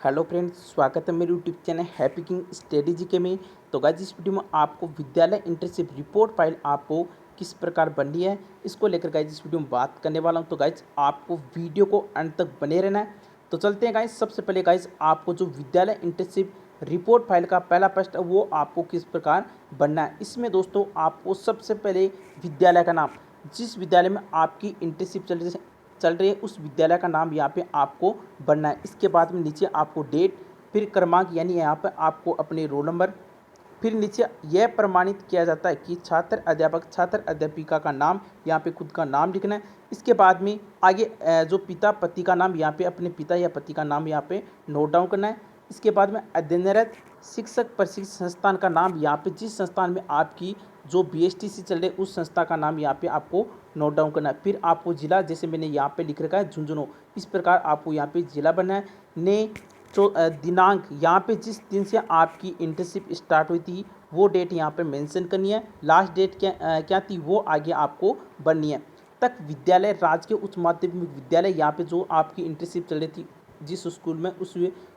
Hello friends, स्वागत है मेरे YouTube channel happy king study GK में। तो गाइस इस वीडियो में आपको विद्यालय इंटर्नशिप रिपोर्ट फाइल आपको किस प्रकार बननी है, इसको लेकर गाइस इस वीडियो में बात करने वाला हूं। तो गाइस आपको वीडियो को अंत तक बने रहना है। तो चलते हैं गाइस। सबसे पहले गाइस आपको जो विद्यालय इंटर्नशिप रिपोर्ट फाइल का पहला प्रश्न है वो आपको किस प्रकार बनना है। इसमें दोस्तों आपको सबसे पहले विद्यालय का नाम, जिस विद्यालय में आपकी इंटर्नशिप चल रही है उस विद्यालय का नाम यहाँ पे आपको भरना है। इसके बाद में नीचे आपको डेट, फिर क्रमांक यानी यहाँ पर आपको अपने रोल नंबर, फिर नीचे यह प्रमाणित किया जाता है कि छात्र अध्यापक छात्र अध्यापिका का नाम, यहाँ पे खुद का नाम लिखना है। इसके बाद में आगे जो पिता पति का नाम, यहाँ पे अपने पिता या पति का नाम यहाँ पे नोट डाउन करना है। इसके बाद में अध्ययनरत शिक्षक प्रशिक्षण संस्थान का नाम, यहाँ पे जिस संस्थान में आपकी जो बीएसटीसी चल रही है उस संस्था का नाम यहाँ पे आपको नोट डाउन करना है। फिर आपको जिला, जैसे मैंने यहाँ पे लिख रखा है झुंझुनू, इस प्रकार आपको यहाँ पे जिला बनना है। ने दिनांक, यहाँ पे जिस दिन से आपकी इंटर्नशिप स्टार्ट हुई थी वो डेट यहाँ पे मेंशन करनी है। लास्ट डेट क्या थी वो आगे आपको बननी है। तक विद्यालय, राजकीय उच्च माध्यमिक विद्यालय, यहाँ पे जो आपकी इंटर्नशिप चल रही थी जिस स्कूल में, उस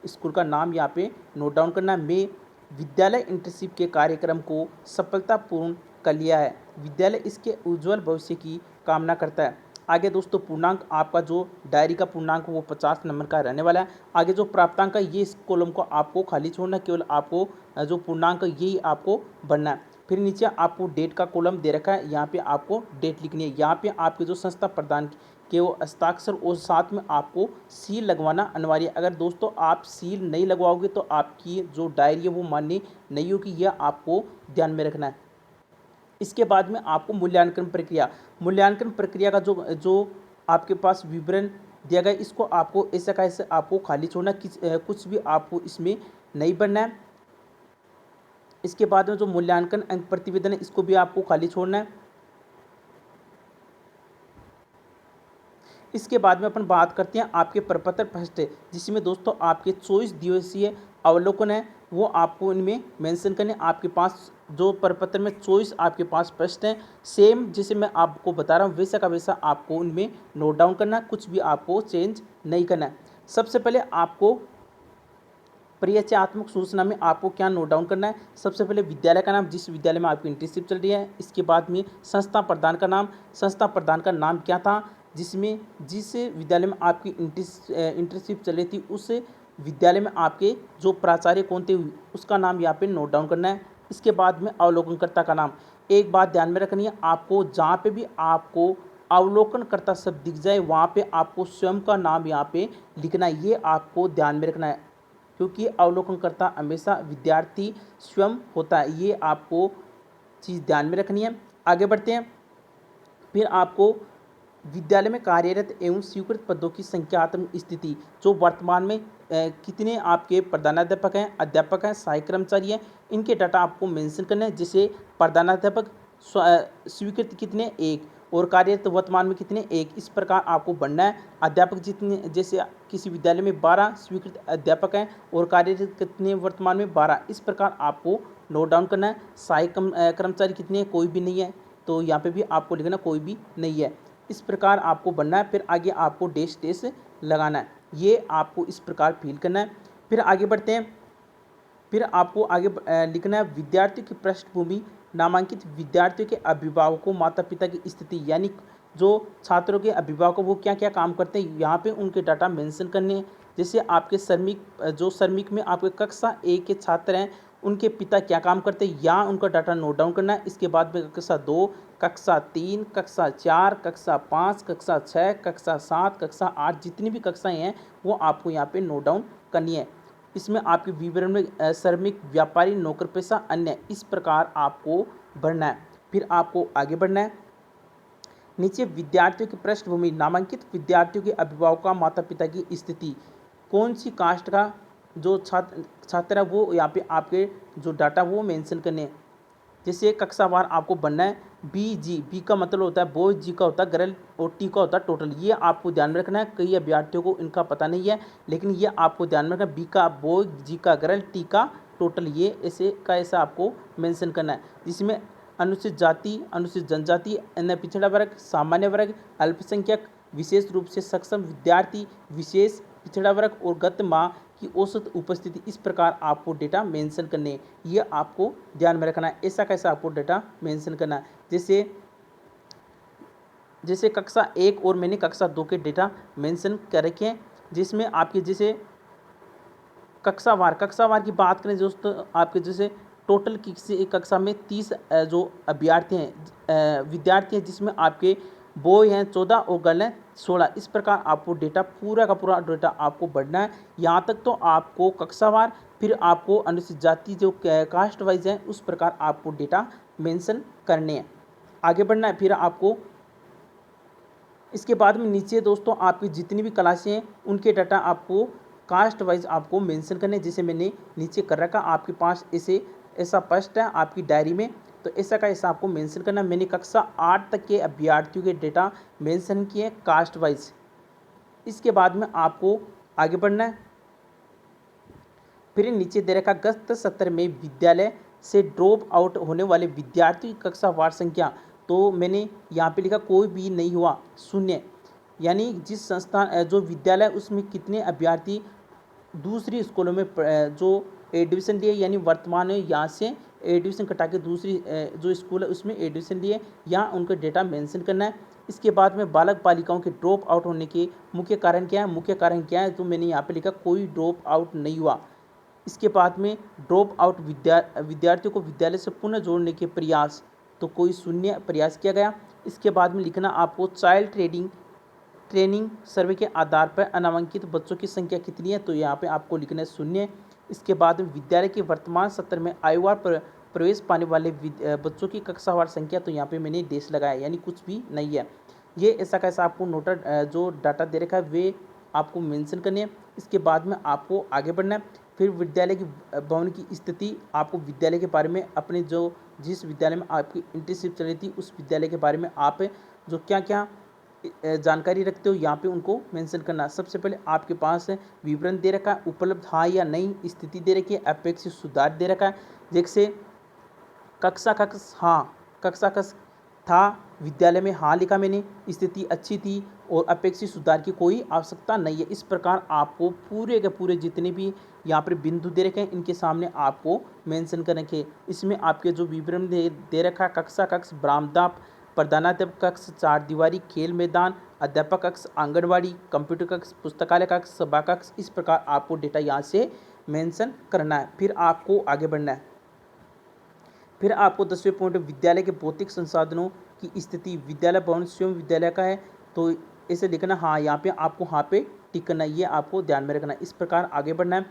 स्कूल का नाम यहाँ पे नोट डाउन करना है। मैं विद्यालय इंटर्नशिप के कार्यक्रम को सफलतापूर्ण कर लिया है। विद्यालय इसके उज्जवल भविष्य की कामना करता है। आगे दोस्तों पूर्णांक, आपका जो डायरी का पूर्णांक वो 50 नंबर का रहने वाला है। आगे जो प्राप्तांक है ये इस कॉलम को आपको खाली छोड़ना, केवल आपको जो पूर्णांक यही आपको भरना है। फिर नीचे आपको डेट का कॉलम दे रखा है, यहाँ पे आपको डेट लिखनी है। यहाँ पे आपके जो संस्था प्रदान के वो हस्ताक्षर और साथ में आपको सील लगवाना अनिवार्य है। अगर दोस्तों आप सील नहीं लगवाओगे तो आपकी जो डायरी है वो मान्य नहीं होगी, यह आपको ध्यान में रखना है। इसके बाद में आपको मूल्यांकन प्रक्रिया का जो जो आपके पास विवरण दिया गया इसको आपको ऐसा का ऐसे आपको खाली छोड़ना, कुछ भी आपको इसमें नहीं बनना है। इसके बाद में जो मूल्यांकन अंक प्रतिवेदन है इसको भी आपको खाली छोड़ना है। इसके बाद में अपन बात करते हैं आपके प्रपत्र प्रश्न, जिसमें दोस्तों आपके 24 दिवसीय अवलोकन है वो आपको इनमें मेंशन करने। आपके पास जो प्रपत्र में 24 आपके पास प्रश्न हैं, सेम जैसे मैं आपको बता रहा हूँ वैसा का वैसा आपको इनमें नोट डाउन करना, कुछ भी आपको चेंज नहीं करना है। सबसे पहले आपको परिचयात्मक सूचना में आपको क्या नोट डाउन करना है। सबसे पहले विद्यालय का नाम, जिस विद्यालय में आपकी इंटर्नशिप चल रही है। इसके बाद में संस्था प्रदान का नाम, संस्था प्रदान का नाम क्या था जिसमें जिस विद्यालय में आपकी इंटर्नशिप चल रही थी उस विद्यालय में आपके जो प्राचार्य कौन थे उसका नाम यहाँ पे नोट डाउन करना है। इसके बाद में अवलोकनकर्ता का नाम। एक बात ध्यान में रखनी है, आपको जहाँ पे भी आपको अवलोकनकर्ता शब्द दिख जाए वहाँ पे आपको स्वयं का नाम यहाँ पे लिखना है, ये आपको ध्यान में रखना है, क्योंकि अवलोकनकर्ता हमेशा विद्यार्थी स्वयं होता है, ये आपको चीज़ ध्यान में रखनी है। आगे बढ़ते हैं। फिर आपको विद्यालय में कार्यरत एवं स्वीकृत पदों की संख्यात्मक स्थिति, जो वर्तमान में कितने आपके प्रधानाध्यापक हैं, अध्यापक हैं, सहायक कर्मचारी हैं, इनके डाटा आपको मेंशन करना है। जैसे प्रधानाध्यापक स्वीकृत कितने, एक, और कार्यरत वर्तमान में कितने, एक, इस प्रकार आपको बनना है। अध्यापक जितने, जैसे किसी विद्यालय में 12 स्वीकृत अध्यापक हैं और कार्यरत कितने वर्तमान में 12, इस प्रकार आपको नोट डाउन करना है। सहायक कर्मचारी कितने हैं, कोई भी नहीं है, तो यहाँ पे भी आपको लिखना कोई भी नहीं है, इस प्रकार आपको बनना है। फिर आगे आपको डैश डैश लगाना है, ये आपको इस प्रकार फिल करना है। फिर आगे बढ़ते हैं। फिर आपको आगे लिखना है विद्यार्थियों की पृष्ठभूमि, नामांकित विद्यार्थियों के अभिभावकों माता पिता की स्थिति, यानी जो छात्रों के अभिभावक वो क्या क्या काम करते हैं यहाँ पे उनके डाटा मेंशन करने हैं। जैसे आपके श्रमिक में आपके कक्षा 1 के छात्र हैं, उनके पिता क्या काम करते हैं यहाँ उनका डाटा नोट डाउन करना है। इसके बाद में कक्षा 2, कक्षा 3, कक्षा 4, कक्षा 5, कक्षा 6, कक्षा 7, कक्षा 8, जितनी भी कक्षाएँ हैं वो आपको यहाँ पे नोट डाउन करनी है। इसमें आपके विवरण में श्रमिक, व्यापारी, नौकरपेशा, अन्य, इस प्रकार आपको भरना है। फिर आपको आगे बढ़ना है। नीचे विद्यार्थियों की पृष्ठभूमि, नामांकित विद्यार्थियों के अभिभावकों माता पिता की स्थिति, कौन सी कास्ट का जो छात्र है वो यहाँ पे आपके जो डाटा वो मेंशन करने हैं। जैसे कक्षावार आपको बनना है। बी का मतलब होता है बॉय, जी का होता है गर्ल और टी का होता है टोटल, ये आपको ध्यान में रखना है। कई अभ्यर्थियों को इनका पता नहीं है, लेकिन ये आपको ध्यान में रखना है। बी का बॉय, जी का गर्ल, टी का टोटल, ये ऐसे का ऐसा आपको मेंशन करना है। जिसमें अनुसूचित जाति, अनुसूचित जनजाति, अन्य पिछड़ा वर्ग, सामान्य वर्ग, अल्पसंख्यक, विशेष रूप से सक्षम विद्यार्थी, विशेष पिछड़ा वर्ग और गत माह की औसत उपस्थिति, इस प्रकार आपको डेटा मेंशन करने हैं। ये आपको ध्यान में रखना है। ऐसा कैसे आपको डेटा मेंशन करना है, जैसे कक्षा 1 और मैंने कक्षा 2 के डेटा मेंशन कर रखे हैं, जिसमें आपके जैसे कक्षावार की बात करें दोस्तों, आपके जैसे टोटल किसी कक्षा में 30 जो विद्यार्थी हैं, जिसमें आपके बॉय हैं 14 और गर्ल हैं 16। इस प्रकार आपको डेटा पूरा का पूरा डेटा आपको बढ़ना है। यहाँ तक तो आपको कक्षावार, फिर आपको अनुसूचित जाति जो कास्ट वाइज हैं उस प्रकार आपको डेटा मेंशन करने हैं। आगे बढ़ना है। फिर आपको इसके बाद में नीचे दोस्तों आपकी जितनी भी क्लासें हैं उनके डाटा आपको कास्ट वाइज आपको मेंशन करने, जैसे मैंने नीचे कर रखा। आपके पास ऐसा प्रश्न है आपकी डायरी में, तो ऐसा आपको मेंशन करना। मैंने कक्षा 8 तक के अभ्यर्थियों के डेटा मेंशन किए कास्ट वाइज। इसके बाद में आपको आगे बढ़ना है। फिर नीचे दे रखा गत सत्र में विद्यालय से ड्रॉप आउट होने वाले विद्यार्थियों की कक्षावार संख्या, तो मैंने यहाँ पे लिखा कोई भी नहीं हुआ, शून्य। यानी जिस संस्थान जो विद्यालय उसमें कितने अभ्यर्थी दूसरी स्कूलों में जो एडमिशन लिए, यानी वर्तमान में यहाँ से एडमिशन कटा के दूसरी जो स्कूल है उसमें एडमिशन लिए, यहाँ उनका डेटा मेंशन करना है। इसके बाद में बालक बालिकाओं के ड्रॉप आउट होने के मुख्य कारण क्या है, तो मैंने यहाँ पे लिखा कोई ड्रॉप आउट नहीं हुआ। इसके बाद में ड्रॉप आउट विद्यार्थियों को विद्यालय से पुनः जोड़ने के प्रयास, तो कोई शून्य प्रयास किया गया। इसके बाद में लिखना आपको चाइल्ड ट्रेनिंग सर्वे के आधार पर अनामांकित बच्चों की संख्या कितनी है, तो यहाँ पे आपको लिखना है शून्य। इसके बाद में विद्यालय के वर्तमान सत्र में आयुवार पर प्रवेश पाने वाले बच्चों की कक्षावार संख्या, तो यहाँ पे मैंने देश लगाया, यानी कुछ भी नहीं है। ये ऐसा कैसा आपको जो डाटा दे रखा है वे आपको मेंशन करने हैं। इसके बाद में आपको आगे बढ़ना है। फिर विद्यालय की भवन की स्थिति, आपको विद्यालय के बारे में अपने जिस विद्यालय में आपकी इंटर्नशिप चल रही थी उस विद्यालय के बारे में आप जो क्या क्या जानकारी रखते हो यहाँ पे उनको मेंशन करना। सबसे पहले आपके पास विवरण दे रखा है, उपलब्ध हाँ या नहीं स्थिति दे रखी है, अपेक्षित सुधार दे रखा है। जैसे कक्षा कक्ष था, विद्यालय में हाँ लिखा मैंने, स्थिति अच्छी थी और अपेक्षित सुधार की कोई आवश्यकता नहीं है। इस प्रकार आपको पूरे के पूरे जितने भी यहाँ पर बिंदु दे रखे हैं इनके सामने आपको मेंशन कर रखे। इसमें आपके जो विवरण दे रखा है, कक्षा कक्ष बरामदा, प्रधानाध्यापक कक्ष, चार दीवारी, खेल मैदान, अध्यापक कक्ष, आंगनवाड़ी, कंप्यूटर कक्ष, पुस्तकालय कक्ष, सभा कक्ष, इस प्रकार आपको डेटा यहाँ से मेंशन करना है। फिर आपको आगे बढ़ना है। फिर आपको 10वें पॉइंट विद्यालय के भौतिक संसाधनों की स्थिति, विद्यालय भवन स्वयं विद्यालय का है, तो इसे लिखना हाँ, यहाँ पे आपको हाँ पे टिक करना है, ये आपको ध्यान में रखना है। इस प्रकार आगे बढ़ना है।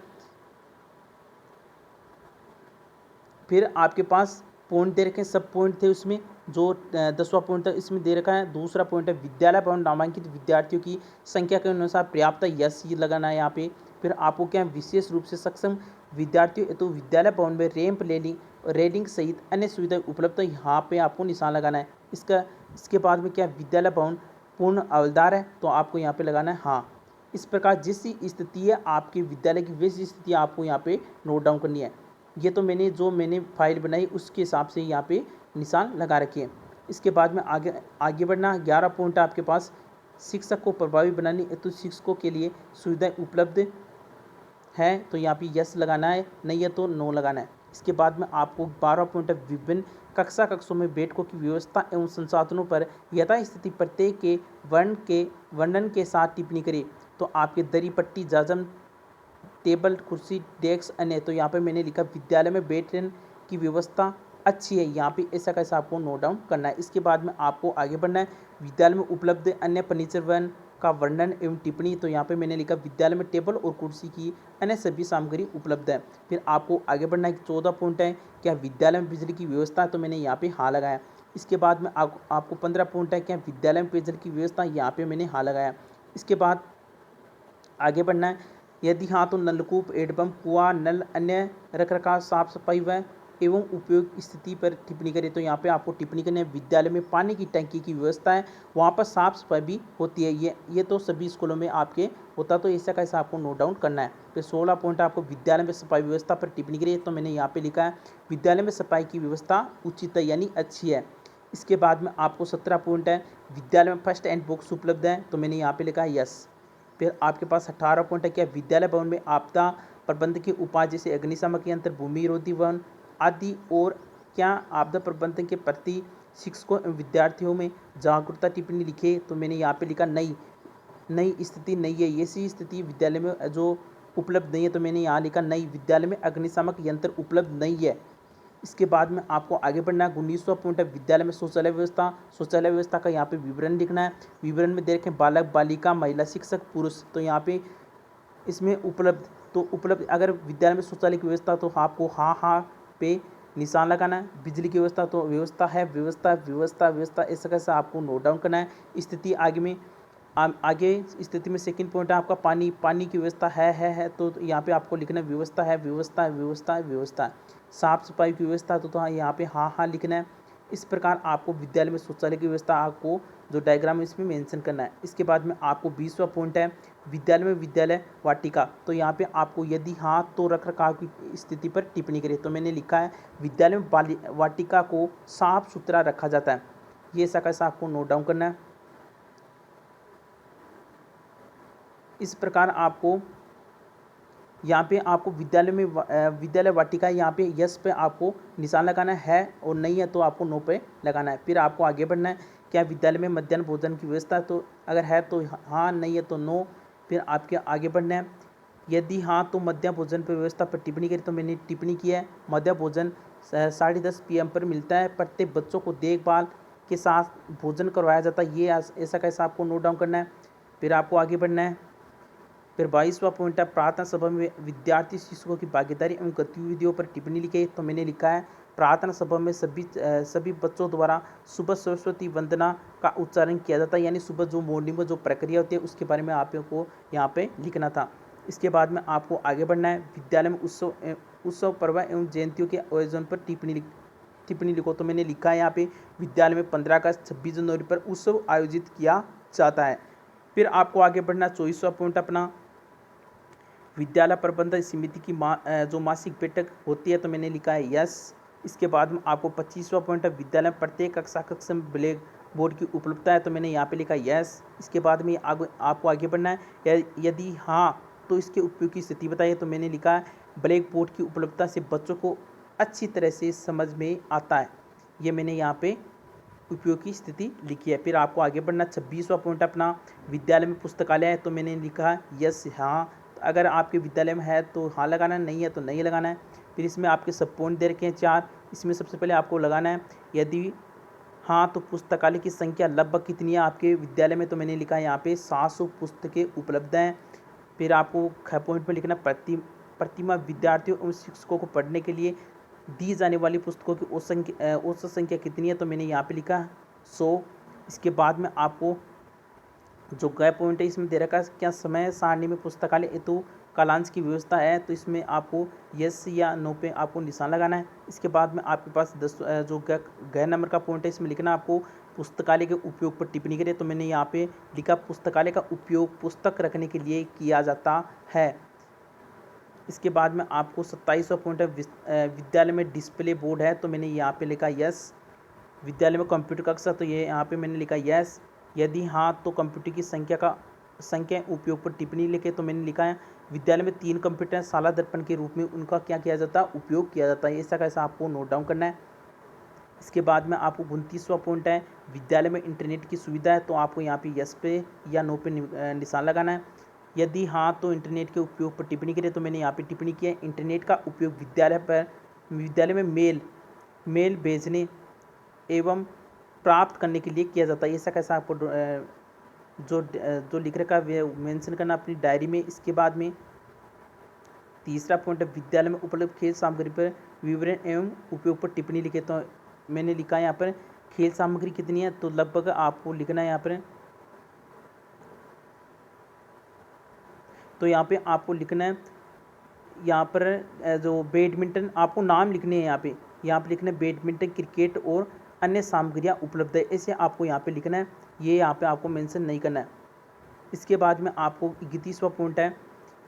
फिर आपके पास पॉइंट दे रखे हैं, सब पॉइंट थे उसमें, जो 10वां पॉइंट था इसमें दे रखा है। दूसरा पॉइंट है विद्यालय भवन नामांकित विद्यार्थियों की संख्या के अनुसार पर्याप्त है, यस ये लगाना है यहाँ पे। फिर आपको क्या है, विशेष रूप से सक्षम विद्यार्थियों तो विद्यालय भवन में रैंप रेलिंग सहित अन्य सुविधाएं उपलब्ध है, यहाँ पे आपको निशान लगाना है। इसके बाद में क्या विद्यालय भवन पूर्ण हवलदार है, तो आपको यहाँ पे लगाना है हाँ। इस प्रकार जिस स्थिति है आपके विद्यालय की वैसी स्थिति आपको यहाँ पे नोट डाउन करनी है। ये तो मैंने फाइल बनाई उसके हिसाब से यहाँ पे निशान लगा रखे हैं। इसके बाद में आगे बढ़ना। 11 पॉइंट आपके पास शिक्षक को प्रभावी बनाने, तो शिक्षकों के लिए सुविधाएं उपलब्ध है, तो यहाँ पे यस लगाना है, नहीं है तो नो लगाना है। इसके बाद में आपको 12 पॉइंट विभिन्न कक्षों में बैठकों की व्यवस्था एवं संसाधनों पर यथास्थिति प्रत्येक के वर्णन के साथ टिप्पणी करें, तो आपके दरी पट्टी जाजम टेबल कुर्सी डेस्क अन्य, तो यहाँ पे मैंने लिखा विद्यालय में बैठने की व्यवस्था अच्छी है, यहाँ पे ऐसा कैसा आपको नोट डाउन करना है। इसके बाद में आपको आगे बढ़ना है। विद्यालय में उपलब्ध अन्य फर्नीचर वन का वर्णन एवं टिप्पणी, तो यहाँ पे मैंने लिखा विद्यालय में टेबल और कुर्सी की अन्य सभी सामग्री उपलब्ध है। फिर आपको आगे बढ़ना है। 14 पॉइंट है, क्या विद्यालय में बिजली की व्यवस्था है, तो मैंने यहाँ पे हाँ लगाया। इसके बाद में आपको 15 पॉइंट है, क्या विद्यालय में पेयजल की व्यवस्था, यहाँ पे मैंने हाँ लगाया। इसके बाद आगे बढ़ना है। यदि हाँ तो नलकूप, हैंडपंप, कुआं, नल, अन्य रखरखाव, साफ सफाई व एवं उपयोग स्थिति पर टिप्पणी करें, तो यहाँ पे आपको टिप्पणी करनी है विद्यालय में पानी की टंकी की व्यवस्था है, वहाँ पर साफ सफाई भी होती है, ये तो सभी स्कूलों में आपके होता, तो ऐसा कैसा आपको नोट डाउन करना है। फिर 16 पॉइंट आपको विद्यालय में सफाई व्यवस्था पर टिप्पणी करिए, तो मैंने यहाँ पे लिखा है विद्यालय में सफाई की व्यवस्था उचित है, यानी अच्छी है। इसके बाद में आपको 17 पॉइंट है, विद्यालय में फर्स्ट एंड बॉक्स उपलब्ध है, तो मैंने यहाँ पे लिखा है यस। फिर आपके पास 18 पॉइंट है, क्या विद्यालय भवन में आपदा प्रबंधन के उपाय जैसे अग्निशामक यंत्र, भूमि रोधी वन आदि और क्या आपदा प्रबंधन के प्रति शिक्षकों एवं विद्यार्थियों में जागरूकता? टिप्पणी लिखे। तो मैंने यहाँ पे लिखा नई नई स्थिति नहीं है, ऐसी स्थिति विद्यालय में जो उपलब्ध नहीं है। तो मैंने यहाँ लिखा नई, विद्यालय में अग्निशामक यंत्र उपलब्ध नहीं है। इसके बाद में आपको आगे बढ़ना है। 19वां पॉइंट है, विद्यालय में शौचालय व्यवस्था। शौचालय व्यवस्था का यहाँ पे विवरण लिखना है। विवरण में देखें बालक, बालिका, महिला, शिक्षक, पुरुष। तो यहाँ पे इसमें उपलब्ध, तो उपलब्ध अगर विद्यालय में शौचालय की व्यवस्था तो आपको हाँ हाँ पे निशान लगाना है। बिजली की व्यवस्था तो व्यवस्था है, व्यवस्था व्यवस्था व्यवस्था, ऐसा कैसा आपको नोट डाउन करना है। स्थिति आगे में आगे स्थिति में सेकंड पॉइंट है आपका पानी। पानी की व्यवस्था है तो यहाँ पे आपको लिखना है व्यवस्था है, व्यवस्था व्यवस्था व्यवस्था। साफ सफाई की व्यवस्था तो यहाँ पे हाँ लिखना है। इस प्रकार आपको विद्यालय में शौचालय की व्यवस्था आपको जो डायग्राम है इसमें मेंशन करना है। इसके बाद में आपको 20वां पॉइंट है, विद्यालय में विद्यालय वाटिका। तो यहाँ पे आपको यदि हाँ तो रख रखाव की स्थिति पर टिप्पणी करें। तो मैंने लिखा है विद्यालय में वाटिका को साफ सुथरा रखा जाता है। ये ऐसा कैसा आपको नोट डाउन करना है। इस प्रकार आपको यहाँ पे आपको विद्यालय में विद्यालय वाटिका, यहाँ पे यस पे आपको निशान लगाना है और नहीं है तो आपको नो पे लगाना है। फिर आपको आगे बढ़ना है, क्या विद्यालय में मध्याह्न भोजन की व्यवस्था? तो अगर है तो हाँ, नहीं है तो नो। फिर आपके आगे बढ़ना है, यदि हाँ तो मध्याह्न भोजन पर व्यवस्था पर टिप्पणी करें। तो मैंने टिप्पणी की है मध्याह्न भोजन 10:30 PM पर मिलता है। प्रत्येक बच्चों को देखभाल के साथ भोजन करवाया जाता है। ये ऐसा कैसा आपको नोट डाउन करना है। फिर आपको आगे बढ़ना है। फिर 22वां पॉइंट है, प्रार्थना सभा में विद्यार्थी शिक्षकों की भागीदारी एवं गतिविधियों पर टिप्पणी लिखे। तो मैंने लिखा है प्रार्थना सभा में सभी बच्चों द्वारा सुबह सरस्वती वंदना का उच्चारण किया जाता है। यानी सुबह जो मॉर्निंग में जो प्रक्रिया होती है उसके बारे में आपको यहाँ पे लिखना था। इसके बाद में आपको आगे बढ़ना है, विद्यालय में उत्सव पर्व एवं जयंतियों के आयोजन पर टिप्पणी लिखो। तो मैंने लिखा है यहाँ पे विद्यालय में 15 अगस्त 26 जनवरी पर उत्सव आयोजित किया जाता है। फिर आपको आगे बढ़ना 24वां पॉइंट अपना, विद्यालय प्रबंधन समिति की जो मासिक बैठक होती है। तो मैंने लिखा है यस। इसके बाद में आपको 25वां पॉइंट है, विद्यालय में प्रत्येक कक्षा में ब्लैक बोर्ड की उपलब्धता है। तो मैंने यहाँ पे लिखा यस। इसके बाद में आपको आगे बढ़ना है, यदि हाँ तो इसके उपयोग की स्थिति बताइए। तो मैंने लिखा है ब्लैक बोर्ड की उपलब्धता से बच्चों को अच्छी तरह से समझ में आता है। ये मैंने यहाँ पे उपयोग की स्थिति लिखी है। फिर आपको आगे बढ़ना 26वां पॉइंट अपना, विद्यालय में पुस्तकालय है। तो मैंने लिखा है यस हाँ। अगर आपके विद्यालय में है तो हाँ लगाना है, नहीं है तो नहीं लगाना है। फिर इसमें आपके सब पॉइंट दे रखे हैं 4। इसमें सबसे पहले आपको लगाना है यदि हाँ तो पुस्तकालय की संख्या लगभग कितनी है आपके विद्यालय में। तो मैंने लिखा है यहाँ पे 700 पुस्तकें उपलब्ध हैं। फिर आपको ख पॉइंट में लिखना प्रतिमा विद्यार्थियों और शिक्षकों को पढ़ने के लिए दी जाने वाली पुस्तकों की औसत संख्या कितनी है। तो मैंने यहाँ पे लिखा 100। इसके बाद में आपको जो गए पॉइंट है इसमें दे रखा है क्या समय सारणी में पुस्तकालय हेतु कालांश की व्यवस्था है। तो इसमें आपको यस या नो पे आपको निशान लगाना है। इसके बाद में आपके पास 10 जो गए नंबर का पॉइंट है इसमें लिखना आपको पुस्तकालय के उपयोग पर टिप्पणी करें। तो मैंने यहाँ पे लिखा पुस्तकालय का उपयोग पुस्तक रखने के लिए किया जाता है। इसके बाद में आपको 27वां पॉइंट है, विद्यालय में डिस्प्ले बोर्ड है। तो मैंने यहाँ पे लिखा यस। विद्यालय में कंप्यूटर कक्षा, तो ये यहाँ पे मैंने लिखा यस। यदि हाँ तो कंप्यूटर की संख्या उपयोग पर टिप्पणी लिखे। तो मैंने लिखा है विद्यालय में 3 कंप्यूटर शाला दर्पण के रूप में उनका क्या किया जाता है, उपयोग किया जाता है। ऐसा कैसा आपको नोट डाउन करना है। इसके बाद में आपको 29वां पॉइंट है, विद्यालय में इंटरनेट की सुविधा है। तो आपको यहाँ पे यस पे या नो पे निशान लगाना है। यदि हाँ तो इंटरनेट के उपयोग पर टिप्पणी करें। तो मैंने यहाँ पे टिप्पणी की है इंटरनेट का उपयोग विद्यालय में मेल भेजने एवं प्राप्त करने के लिए किया जाता है। ऐसा कैसा आपको जो लिख रखा है मेंशन करना अपनी डायरी में। इसके बाद में तीसरा पॉइंट है, विद्यालय में उपलब्ध खेल सामग्री पर विवरण एवं उपयोग पर टिप्पणी लिखे। तो मैंने लिखा है यहाँ पर खेल सामग्री कितनी है। तो लगभग आपको लिखना है यहाँ पर, तो यहाँ पे आपको लिखना है यहाँ पर जो बैडमिंटन आपको नाम लिखने हैं। यहाँ पे लिखना है बैडमिंटन, क्रिकेट और अन्य सामग्रियाँ उपलब्ध है। ऐसे आपको यहाँ पे लिखना है, ये यहाँ पे आपको मेंशन नहीं करना है। इसके बाद में आपको 31वां पॉइंट है,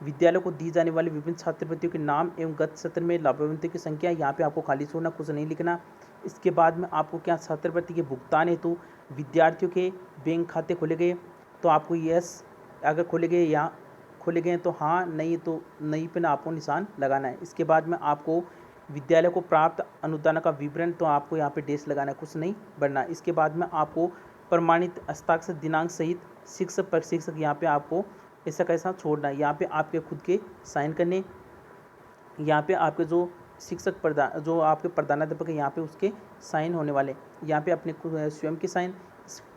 विद्यालय को दी जाने वाली विभिन्न छात्रवृत्तियों के नाम एवं गत सत्र में लाभान्वितों की संख्या। यहाँ पे आपको खाली छोड़ना, कुछ नहीं लिखना। इसके बाद में आपको क्या छात्रवृत्ति के भुगतान हेतु विद्यार्थियों के बैंक खाते खोले गए। तो आपको यस अगर खोले गए यहाँ खोले गए हैं तो हाँ, नहीं तो नहीं पे ना आपको निशान लगाना है। इसके बाद में आपको विद्यालय को प्राप्त अनुदान का विवरण, तो आपको यहाँ पे डेश लगाना है, कुछ नहीं बढ़ना। इसके बाद में आपको प्रमाणित हस्ताक्षर दिनांक सहित शिक्षक प्रशिक्षक यहाँ पे आपको ऐसा कैसा छोड़ना है। यहाँ पे आपके खुद के साइन करने, यहाँ पे आपके जो शिक्षक प्रधान जो आपके प्रधानाध्यापक है यहाँ पे उसके साइन होने वाले, यहाँ पे अपने स्वयं के साइन।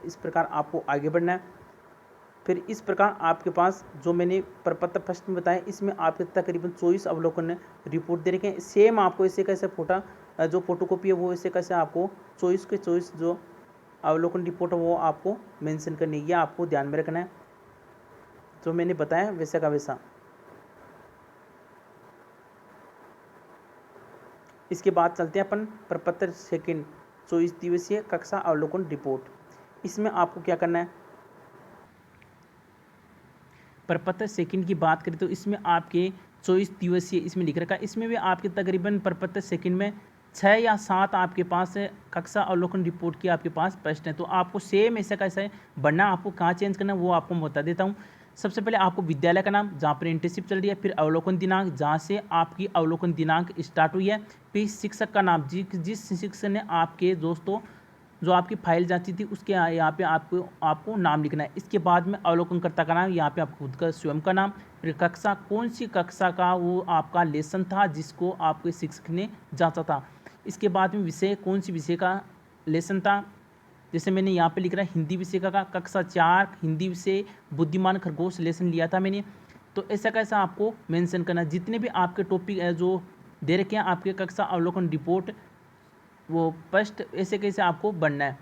इस प्रकार आपको आगे बढ़ना है। फिर इस प्रकार आपके पास जो मैंने प्रपत्र फर्स्ट में बताया, इसमें आपके तकरीबन 24 अवलोकन रिपोर्ट दे रखे हैं। सेम आपको ऐसे कैसे जो फोटोकॉपी है वो ऐसे कैसे आपको 24 के 24 जो अवलोकन रिपोर्ट है वो आपको मेंशन करनी है, यह आपको ध्यान में रखना है। जो मैंने बताया वैसा का वैसा। इसके बाद चलते हैं अपन प्रपत्र सेकंड 24 दिवसीय कक्षा अवलोकन रिपोर्ट। इसमें आपको क्या करना है, प्रपत्र सेकंड की बात करें तो इसमें आपके 24 दिवसीय इसमें लिख रखा है। इसमें भी आपके तकरीबन प्रपत्र सेकंड में 6 या 7 आपके पास कक्षा अवलोकन रिपोर्ट की आपके पास प्रश्न है। तो आपको सेम ऐसा कैसा है बढ़ना, आपको कहाँ चेंज करना है वो आपको मैं बता देता हूँ। सबसे पहले आपको विद्यालय का नाम जहाँ पर इंटर्नशिप चल रही है, फिर अवलोकन दिनांक जहाँ से आपकी अवलोकन दिनांक स्टार्ट हुई है, फिर शिक्षक का नाम जिस शिक्षक ने आपके दोस्तों जो आपकी फाइल जांची थी उसके यहाँ पे आपको नाम लिखना है। इसके बाद में अवलोकनकर्ता का नाम, यहाँ पे आपको खुद का स्वयं का नाम, फिर कक्षा कौन सी कक्षा का वो आपका लेसन था जिसको आपके शिक्षक ने जांचा था। इसके बाद में विषय कौन सी विषय का लेसन था, जैसे मैंने यहाँ पे लिख रहा है हिंदी विषय का कक्षा 4 हिंदी विषय बुद्धिमान खरगोश लेसन लिया था मैंने। तो ऐसा कैसा आपको मेंशन करना, जितने भी आपके टॉपिक जो दे रखे हैं आपके कक्षा अवलोकन रिपोर्ट वो फर्स्ट ऐसे कैसे आपको बढ़ना है।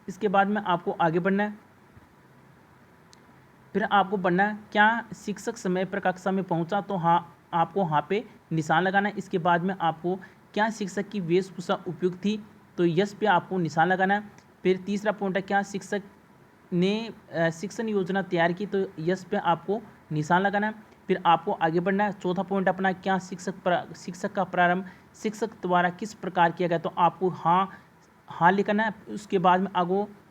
इसके बाद में आपको आगे बढ़ना है। फिर आपको बढ़ना है क्या शिक्षक समय पर कक्षा में पहुंचा, तो हाँ आपको हाँ पे निशान लगाना है। इसके बाद में आपको क्या शिक्षक की वेशभूषा उपयुक्त थी, तो यस पे आपको निशान लगाना है। फिर तीसरा पॉइंट है क्या शिक्षक ने शिक्षण योजना तैयार की, तो यस पे आपको निशान लगाना है। फिर आपको आगे बढ़ना है। चौथा पॉइंट अपना क्या शिक्षक का प्रारंभ शिक्षक द्वारा किस प्रकार किया गया, तो आपको हाँ लिखना है। उसके बाद में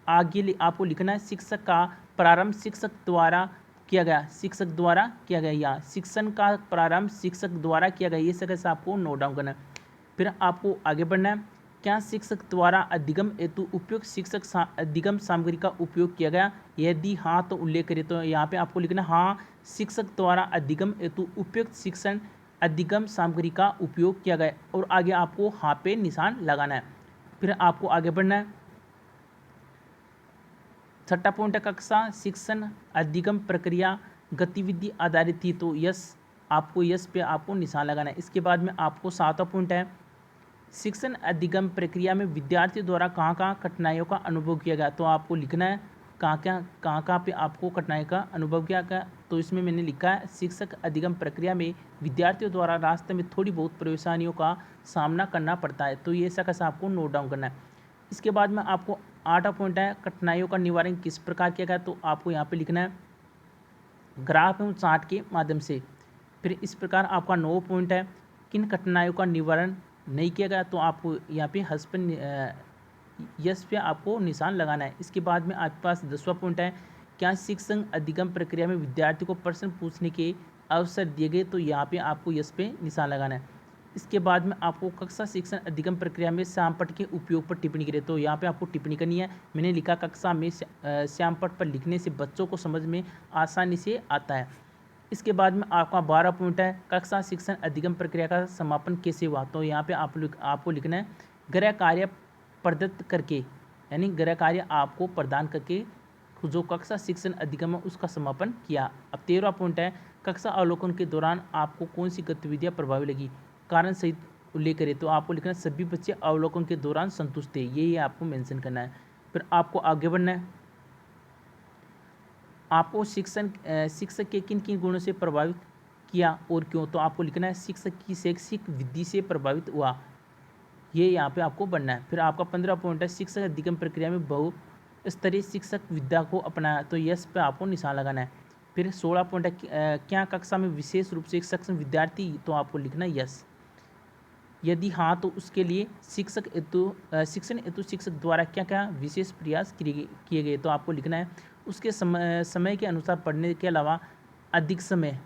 आगे आपको लिखना है शिक्षक का प्रारंभ शिक्षक द्वारा किया गया या शिक्षण का प्रारंभ शिक्षक द्वारा किया गया, ये सब आपको नोट डाउन करना है। फिर आपको आगे बढ़ना है। क्या शिक्षक द्वारा अधिगम हेतु उपयुक्त शिक्षक अधिगम सामग्री का उपयोग किया गया, यदि हाँ तो उल्लेख करें, तो यहाँ पे आपको लिखना हाँ शिक्षक द्वारा अधिगम हेतु उपयुक्त शिक्षण अधिगम सामग्री का उपयोग किया गया, और आगे आपको हाँ पे निशान लगाना है। फिर आपको आगे बढ़ना है। छठा पॉइंट है कक्षा शिक्षण अधिगम प्रक्रिया गतिविधि आधारित थी, तो यस पे आपको निशान लगाना है। इसके बाद में आपको सातवां पॉइंट है शिक्षण अधिगम प्रक्रिया में विद्यार्थियों द्वारा कहाँ कठिनाइयों का अनुभव किया गया, तो आपको लिखना है कहाँ पे आपको कठिनाई का अनुभव किया गया। तो इसमें मैंने लिखा है शिक्षक अधिगम प्रक्रिया में विद्यार्थियों द्वारा रास्ते में थोड़ी बहुत परेशानियों का सामना करना पड़ता है, तो ये ऐसा कैसा आपको नोट डाउन करना है। इसके बाद में आपको आठवां पॉइंट है कठिनाइयों का निवारण किस प्रकार किया गया, तो आपको यहाँ पे लिखना है ग्राफ एवं चार्ट के माध्यम से। फिर इस प्रकार आपका 9 पॉइंट है किन कठिनाइयों का निवारण नहीं किया गया, तो आपको यहाँ पे यस पे आपको निशान लगाना है। इसके बाद में आपके पास 10वां पॉइंट है क्या शिक्षण अधिगम प्रक्रिया में विद्यार्थी को प्रश्न पूछने के अवसर दिए गए, तो यहाँ पे आपको यस पे निशान लगाना है। इसके बाद में आपको कक्षा शिक्षण अधिगम प्रक्रिया में श्यामपट्ट के उपयोग पर टिप्पणी करें, तो यहाँ पे आपको टिप्पणी करनी है। मैंने लिखा कक्षा में श्यामपट्ट पर लिखने से बच्चों को समझ में आसानी से आता है। इसके बाद में आपका 12 पॉइंट है कक्षा शिक्षण अधिगम प्रक्रिया का समापन कैसे हुआ, तो यहाँ पे आपको लिखना है गृह कार्य प्रदत्त करके, यानी गृह कार्य आपको प्रदान करके जो कक्षा शिक्षण अधिगम है उसका समापन किया। अब 13वां पॉइंट है कक्षा अवलोकन के दौरान आपको कौन सी गतिविधियाँ प्रभावी लगी, कारण सहित उल्लेख करें, तो आपको लिखना है सभी बच्चे अवलोकन के दौरान संतुष्ट थे, ये आपको मेंशन करना है। फिर आपको आगे बढ़ना है। आपको शिक्षक के किन किन गुणों से प्रभावित किया और क्यों, तो आपको लिखना है शिक्षक की शैक्षिक विधि से प्रभावित हुआ, ये यहाँ पे आपको बढ़ना है। फिर आपका 15 पॉइंट है शिक्षक अधिगम प्रक्रिया में बहुस्तरीय शिक्षक विद्या को अपनाया, तो यस पे आपको निशान लगाना है। फिर 16 पॉइंट है क्या कक्षा में विशेष रूप से सक्षम विद्यार्थी, तो आपको लिखना है यस, यदि हाँ तो उसके लिए शिक्षण हेतु शिक्षक द्वारा क्या क्या विशेष प्रयास किए गए, तो आपको लिखना है उसके समय के अनुसार पढ़ने के अलावा अधिक समय,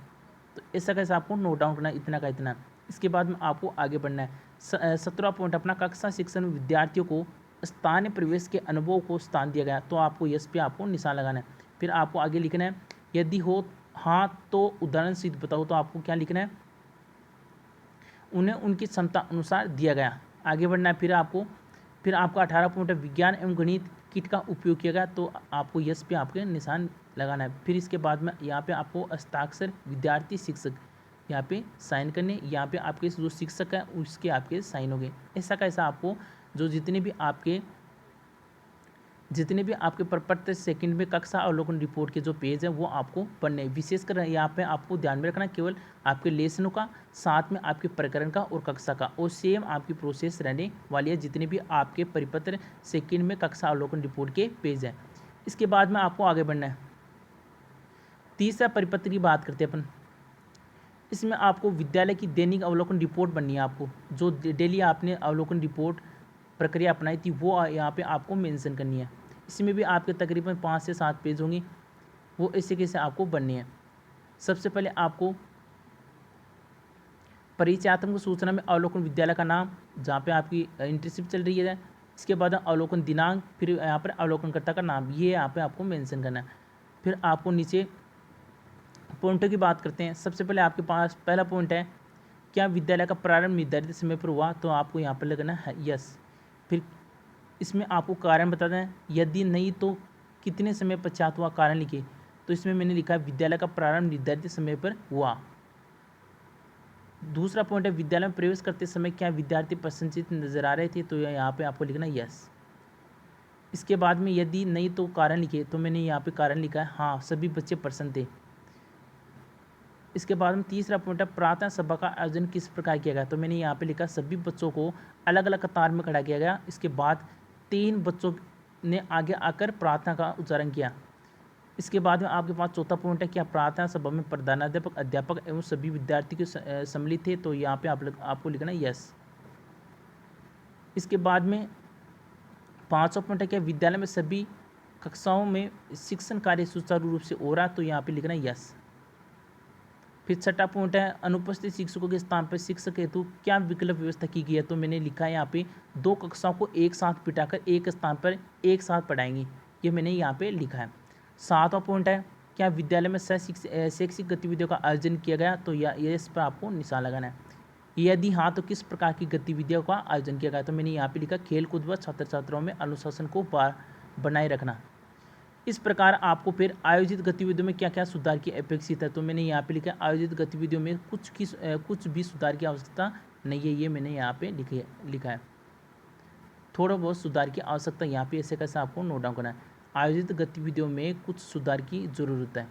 तो ऐसा कैसे आपको नोट डाउन करना है, इतना का इतना। इसके बाद में आपको आगे बढ़ना है। 17वां पॉइंट अपना कक्षा शिक्षण में विद्यार्थियों को स्थानीय प्रवेश के अनुभव को स्थान दिया गया, तो आपको यस पे आपको निशान लगाना है। फिर आपको आगे लिखना है यदि हो हाँ तो उदाहरण सिद्ध बताओ, तो आपको क्या लिखना है, उन्हें उनकी क्षमता अनुसार दिया गया। आगे बढ़ना है। फिर आपका 18 पॉइंट है विज्ञान एवं गणित किट का उपयोग किया गया, तो आपको यस पे आपके निशान लगाना है। फिर इसके बाद में यहाँ पे आपको हस्ताक्षर विद्यार्थी शिक्षक यहाँ पे साइन करने, यहाँ पे आपके जो शिक्षक हैं उसके आपके साइन हो गए। ऐसा कैसा आपको जो जितने भी आपके प्रत्येक सेकंड में कक्षा अवलोकन रिपोर्ट के जो पेज है वो आपको पढ़ने, विशेषकर यहाँ पे आपको ध्यान में रखना केवल आपके लेसनों का, साथ में आपके प्रकरण का और कक्षा का, और सेम आपकी प्रोसेस रहने वाली है जितने भी आपके परिपत्र सेकंड में कक्षा अवलोकन रिपोर्ट के पेज हैं। इसके बाद में आपको आगे बढ़ना है। तीसरा परिपत्र की बात करते हैं अपन। इसमें आपको विद्यालय की दैनिक अवलोकन रिपोर्ट बननी है। आपको जो डेली आपने अवलोकन रिपोर्ट प्रक्रिया अपनाई थी वो यहाँ पे आपको मेंशन करनी है। इसमें भी आपके तकरीबन 5 से 7 पेज होंगे, वो ऐसे कैसे आपको बननी है। सबसे पहले आपको परिचयात्मक सूचना में अवलोकन विद्यालय का नाम, जहाँ पे आपकी इंटर्नशिप चल रही है। इसके बाद अवलोकन दिनांक, फिर यहाँ पर अवलोकनकर्ता का नाम, ये यहाँ पे आपको मेंशन करना है। फिर आपको नीचे पॉइंटों की बात करते हैं। सबसे पहले आपके पास पहला पॉइंट है क्या विद्यालय का प्रारंभ निर्धारित समय पर हुआ, तो आपको यहाँ पर लगाना है यस। फिर इसमें आपको कारण बता दें, यदि नहीं तो कितने समय पश्चात हुआ, कारण लिखिए। तो इसमें मैंने लिखा है विद्यालय का प्रारंभ निर्धारित समय पर हुआ। दूसरा पॉइंट है विद्यालय में प्रवेश करते समय क्या विद्यार्थी प्रसन्नचित्त नजर आ रहे थे, तो यहाँ पे आपको लिखना है यस। इसके बाद में यदि नहीं तो कारण लिखिए, तो मैंने यहाँ पे कारण लिखा है हाँ सभी बच्चे प्रसन्न थे। इसके बाद में तीसरा पॉइंट है प्रार्थना सभा का आयोजन किस प्रकार किया गया, तो मैंने यहाँ पे लिखा सभी बच्चों को अलग अलग कतार में खड़ा किया गया। इसके बाद 3 बच्चों ने आगे आकर प्रार्थना का उच्चारण किया। इसके बाद में आपके पास चौथा पॉइंट है क्या प्रार्थना सभा में प्रधानाध्यापक, अध्यापक एवं सभी विद्यार्थी के सम्मिलित थे, तो यहाँ पे आपको लिखना है यस। इसके बाद में 5वां पॉइंट है क्या विद्यालय में सभी कक्षाओं में शिक्षण कार्य सुचारू रूप से हो रहा, तो यहाँ पे लिखना है यस। फिर 6वां पॉइंट है अनुपस्थित शिक्षकों के स्थान पर शिक्षक हेतु क्या विकल्प व्यवस्था की गई है, तो मैंने लिखा है यहाँ पे 2 कक्षाओं को एक साथ बिठाकर एक स्थान पर एक साथ पढ़ाएंगे, ये मैंने यहाँ पे लिखा है। 7वां पॉइंट है क्या विद्यालय में शैक्षिक गतिविधियों का आयोजन किया गया, तो ये इस पर आपको निशान लगाना है। यदि हाँ तो किस प्रकार की गतिविधियों का आयोजन किया गया, तो मैंने यहाँ पे लिखा खेल कूद व छात्र छात्राओं में अनुशासन को बनाए रखना। इस प्रकार आपको फिर आयोजित गतिविधियों में क्या क्या सुधार की अपेक्षित है, तो मैंने यहाँ पे लिखा आयोजित गतिविधियों में कुछ भी सुधार की आवश्यकता नहीं है, ये मैंने यहाँ पे लिखा है। थोड़ा बहुत सुधार की आवश्यकता यहाँ पे ऐसे कैसे आपको नोट डाउन करना है। आयोजित गतिविधियों में कुछ सुधार की ज़रूरत है।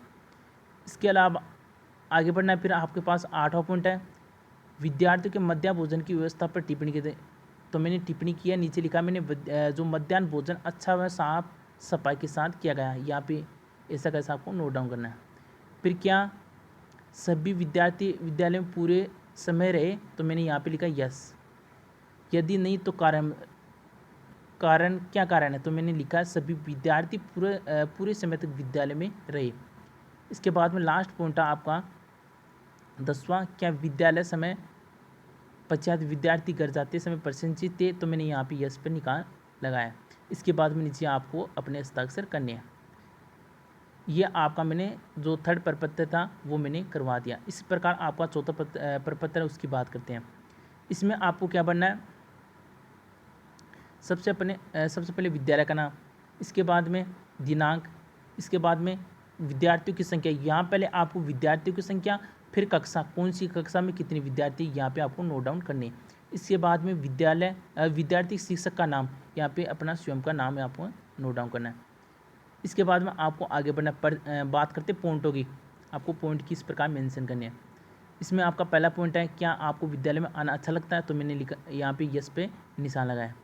इसके अलावा आगे बढ़ना है। फिर आपके पास 8वां पॉइंट है विद्यार्थियों के मध्याह्न भोजन की व्यवस्था पर टिप्पणी की, तो मैंने टिप्पणी किया, नीचे लिखा मैंने जो मध्याह्न भोजन अच्छा व साफ सफाई के साथ किया गया है, यहाँ पे ऐसा कैसा आपको नोट डाउन करना है। फिर क्या सभी विद्यार्थी विद्यालय में पूरे समय रहे, तो मैंने यहाँ पे लिखा यस। यदि नहीं तो कारण क्या कारण है, तो मैंने लिखा है सभी विद्यार्थी पूरे समय तक विद्यालय में रहे। इसके बाद में लास्ट पॉइंट है आपका 10वां क्या विद्यालय समय पश्चात विद्यार्थी घर जाते समय प्रसन्नचित्त थे, तो मैंने यहाँ पे यस पर निकाल लगाया। इसके बाद में नीचे आपको अपने हस्ताक्षर करने हैं। ये आपका मैंने जो 3rd प्रपत्र था वो मैंने करवा दिया। इस प्रकार आपका 4था प्रपत्र है, उसकी बात करते हैं। इसमें आपको क्या बनना है, सबसे पहले विद्यालय का नाम, इसके बाद में दिनांक, इसके बाद में विद्यार्थियों की संख्या। यहाँ पहले आपको विद्यार्थियों की संख्या, फिर कक्षा, कौन सी कक्षा में कितने विद्यार्थी, यहाँ पे आपको नोट डाउन करने। इसके बाद में विद्यार्थी शिक्षक का नाम, यहाँ पे अपना स्वयं का नाम है आपको नोट डाउन करना है। इसके बाद में आपको आगे बढ़ना बात करते पॉइंटों की। आपको पॉइंट किस प्रकार मेंशन करने हैं। इसमें आपका पहला पॉइंट है क्या आपको विद्यालय में आना अच्छा लगता है, तो मैंने लिखा यहाँ पे यस पे निशान लगाया।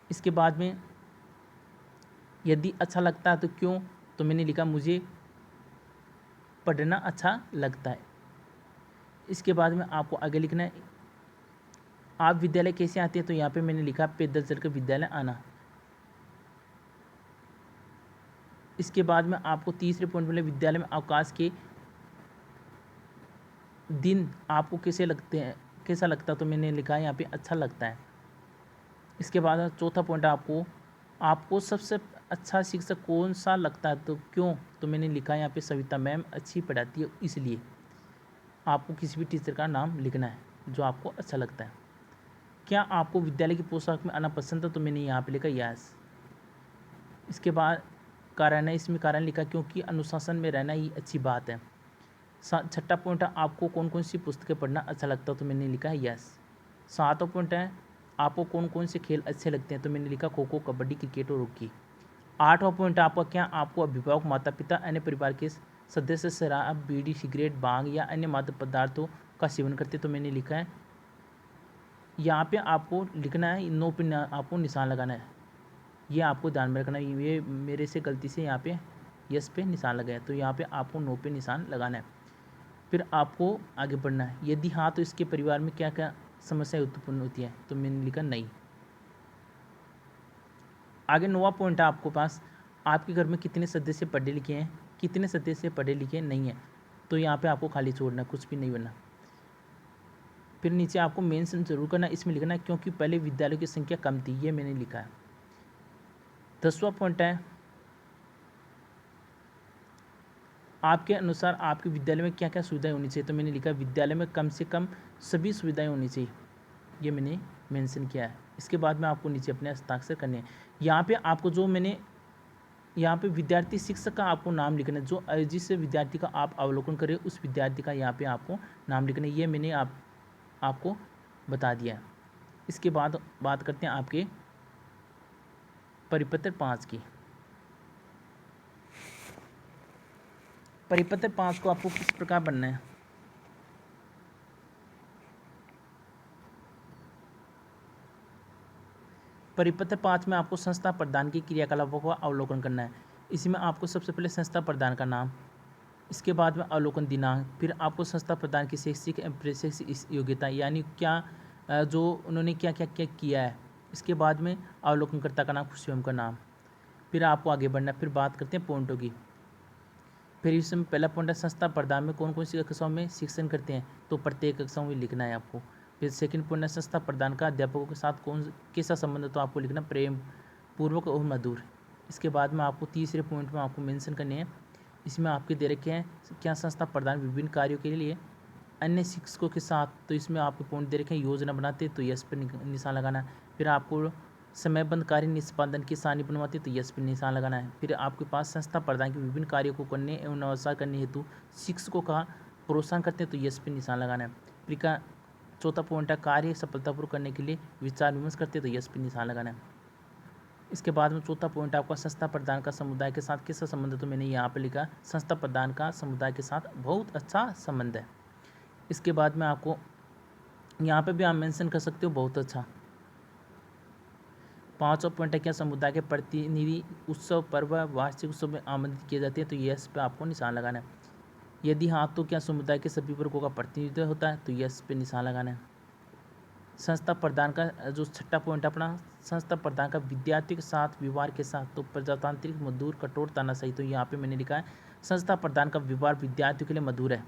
इसके बाद में यदि अच्छा लगता है तो क्यों, तो मैंने लिखा मुझे पढ़ना अच्छा लगता है। इसके बाद में आपको आगे लिखना है आप विद्यालय कैसे आते हैं, तो यहाँ पे मैंने लिखा पैदल चलकर विद्यालय आना। इसके बाद में आपको तीसरे पॉइंट में विद्यालय में अवकाश के दिन आपको कैसे लगते हैं, कैसा लगता है, तो मैंने लिखा है यहाँ पे अच्छा लगता है। इसके बाद चौथा पॉइंट आपको सबसे अच्छा शिक्षक कौन सा लगता है, तो क्यों, तो मैंने लिखा है यहाँ पे सविता मैम अच्छी पढ़ाती है इसलिए। आपको किसी भी टीचर का नाम लिखना है जो आपको अच्छा लगता है। क्या आपको विद्यालय की पोशाक में आना पसंद है, तो मैंने यहाँ पे लिखा यस। इसके बाद कारण है, इसमें कारण लिखा क्योंकि अनुशासन में रहना ही अच्छी बात है। छठा पॉइंट है आपको कौन कौन सी पुस्तकें पढ़ना अच्छा लगता है, तो मैंने लिखा है यस। सातवां पॉइंट है आपको कौन कौन से खेल अच्छे लगते हैं, तो मैंने लिखा खो खो, कबड्डी, क्रिकेट और हॉकी। आठवां पॉइंट आपका क्या आपको अभिभावक, माता पिता, अन्य परिवार के सदस्य शराब, बीड़ी, सिगरेट, भांग या अन्य मादक पदार्थों का सेवन करते, तो मैंने लिखा है यहाँ पे आपको लिखना है नो पे आपको निशान लगाना है। ये आपको ध्यान में रखना है, ये मेरे से गलती से यहाँ पे यस पे निशान लगाया, तो यहाँ पे आपको नो पे निशान लगाना है। फिर आपको आगे बढ़ना है, यदि हाँ तो इसके परिवार में क्या क्या समस्याएं उत्पन्न होती है, तो मैंने लिखा नहीं। आगे 9वां पॉइंट है आपको पास आपके घर में कितने सदस्य पढ़े लिखे हैं, कितने सदस्य पढ़े लिखे नहीं हैं, तो यहाँ पे आपको खाली छोड़ना, कुछ भी नहीं बनना। फिर नीचे आपको मेंशन जरूर करना, इसमें लिखना है क्योंकि पहले विद्यालयों की संख्या कम थी, ये मैंने लिखा है। 10वां पॉइंट है आपके अनुसार आपके विद्यालय में क्या क्या सुविधाएं होनी चाहिए, तो मैंने लिखा विद्यालय में कम से कम सभी सुविधाएं होनी चाहिए, ये मैंने मेंशन किया है। इसके बाद में आपको नीचे अपने हस्ताक्षर करने हैं। यहाँ पे आपको जो मैंने यहाँ पे विद्यार्थी शिक्षक का आपको नाम लिखना है, जो जिस विद्यार्थी का आप अवलोकन करें उस विद्यार्थी का यहाँ पे आपको नाम लिखना है, ये मैंने आपको बता दिया है। इसके बाद बात करते हैं आपके परिपत्र 5 की। परिपत्र 5 को आपको किस प्रकार बनना है, परिपत्र 5 में आपको संस्था प्रदान की क्रियाकलापों का अवलोकन करना है। इसमें आपको सबसे पहले संस्था प्रदान का नाम, इसके बाद में अवलोकन दिनांक, फिर आपको संस्था प्रदान की शैक्षिक एवं प्रशैक्षिक योग्यता यानी क्या जो उन्होंने क्या क्या क्या किया है, इसके बाद में अवलोकनकर्ता का नाम, स्वयं का नाम। फिर आपको आगे बढ़ना, फिर बात करते हैं पॉइंटों की। फिर इसमें पहला पॉइंट है संस्था प्रदान में कौन कौन सी कक्षाओं में शिक्षण करते हैं, तो प्रत्येक कक्षाओं में लिखना है आपको। फिर सेकंड पॉइंट है संस्था प्रदान का अध्यापकों के साथ कौन कैसा संबंध है, तो आपको लिखना प्रेम पूर्वक और मधुर। इसके बाद में आपको तीसरे पॉइंट में आपको मेंशन करने हैं, इसमें आपके दे रखे हैं क्या संस्था प्रदान विभिन्न कार्यों के लिए अन्य शिक्षकों के साथ, तो इसमें आपके पॉइंट दे रखे हैं योजना बनाते, तो यस पर निशान लगाना है। फिर आपको समयबद्ध कार्य निष्पादन की सारणी बनवाते, तो यस पर निशान लगाना है। फिर आपके पास संस्था प्रदान के विभिन्न कार्यों को करने एवं अवसर करने हेतु शिक्षकों का प्रोत्साहन करते हैं, तो यस पर निशान लगाना है। फिर का चौथा पॉइंट है कार्य सफलतापूर्वक करने के लिए विचार विमर्श करते, तो यस पर निशान लगाना है। इसके बाद में चौथा पॉइंट आपका संस्था प्रदान का समुदाय के साथ कैसा संबंध है, तो मैंने यहाँ पे लिखा संस्था प्रदान का समुदाय के साथ बहुत अच्छा संबंध है। इसके बाद में आपको यहाँ पे भी आप मेंशन कर सकते हो बहुत अच्छा। पांचवा पॉइंट है क्या समुदाय के प्रतिनिधि उत्सव, पर्व, वार्षिक उत्सव में आमंत्रित किए जाते हैं, तो यस पे आपको निशान लगाना है। यदि हाँ तो क्या समुदाय के सभी वर्गों का प्रतिनिधित्व होता है, तो यस पे निशान लगाना है। संस्था प्रदान का जो छठा पॉइंट अपना संस्था प्रदान का विद्यार्थियों के साथ व्यवहार के साथ, तो प्रजातांत्रिक, मधुर, कठोर, तानाशाही, तो यहाँ पे मैंने लिखा है संस्था प्रदान का व्यवहार विद्यार्थियों के लिए मधुर है।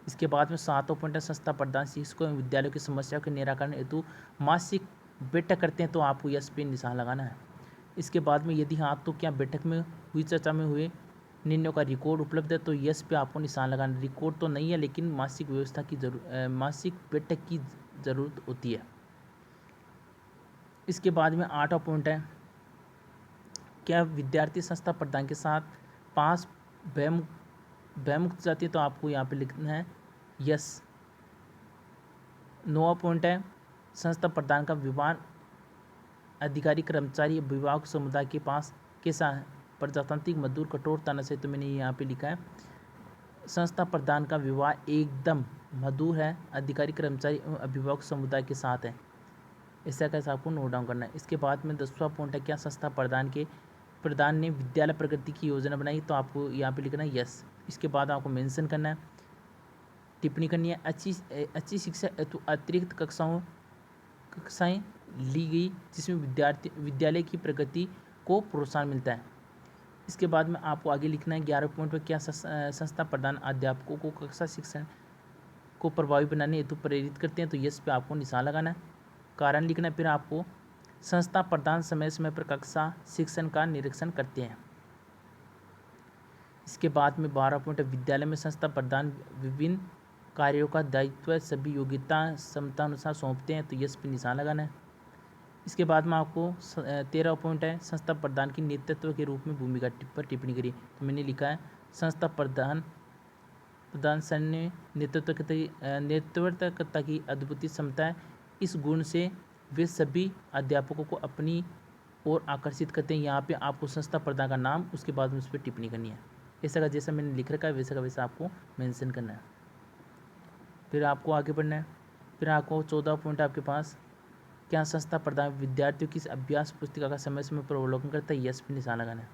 इसके बाद में सातवां पॉइंट है संस्था प्रदान शिक्षकों एवं विद्यालयों की समस्याओं के निराकरण हेतु मासिक बैठक करते हैं, तो आपको यस पे निशान लगाना है। इसके बाद में यदि हाँ तो क्या बैठक में हुई चर्चा में हुए निर्णयों का रिकॉर्ड उपलब्ध है, तो यस पे आपको निशान लगाना। रिकॉर्ड तो नहीं है लेकिन मासिक व्यवस्था की मासिक बैठक की ज़रूरत होती है। इसके बाद में आठवां पॉइंट है क्या विद्यार्थी संस्था प्रदान के साथ 5 भयमुक्त जाती है, तो आपको यहाँ पे लिखना है यस। 9वां पॉइंट है संस्था प्रदान का व्यवहार अधिकारी, कर्मचारी, अभिभावक समुदाय के पास कैसा है, प्रजातांत्रिक, मधुर, कठोर, तानाशाही, तो मैंने यहाँ पे लिखा है संस्था प्रदान का व्यवहार एकदम मधुर है, अधिकारी, कर्मचारी एवं अभिभावक समुदाय के साथ है। ऐसा कैसा आपको नोट डाउन करना है। इसके बाद में 10वां पॉइंट है क्या संस्था प्रधान ने विद्यालय प्रगति की योजना बनाई, तो आपको यहाँ पे लिखना है यस। इसके बाद आपको मेंशन करना है, टिप्पणी करनी है अच्छी शिक्षा हेतु अतिरिक्त कक्षाएं ली गई जिसमें विद्यालय की प्रगति को प्रोत्साहन मिलता है। इसके बाद में आपको आगे लिखना है 11 पॉइंट पर क्या संस्था प्रधान अध्यापकों को कक्षा शिक्षण को प्रभावी बनाने हेतु प्रेरित करते हैं, तो यस पे आपको निशान लगाना है। कारण लिखना है। फिर आपको संस्था प्रधान समय समय पर कक्षा शिक्षण का निरीक्षण करते हैं। इसके बाद में 12 पॉइंट विद्यालय में संस्था प्रधान विभिन्न कार्यों का दायित्व सभी योग्यता क्षमता अनुसार सौंपते हैं, तो यस पे निशान लगाना है। इसके बाद में आपको 13 पॉइंट है संस्था प्रधान की नेतृत्व के रूप में भूमिका पर टिप्पणी करी, तो मैंने लिखा है संस्था प्रधान सैन्य नेतृत्वकर्ता की अद्भुत क्षमता है। इस गुण से वे सभी अध्यापकों को अपनी ओर आकर्षित करते हैं। यहाँ पे आपको संस्था प्रधान का नाम, उसके बाद में उस पर टिप्पणी करनी है। ऐसा का जैसा मैंने लिख रखा है वैसा का वैसा आपको मेंशन करना है। फिर आपको आगे बढ़ना है। फिर आपको 14 पॉइंट आपके पास क्या संस्था प्रधान विद्यार्थियों की अभ्यास पुस्तिका का समय समय पर अवलोकन करता है, यस पे निशान लगाना है।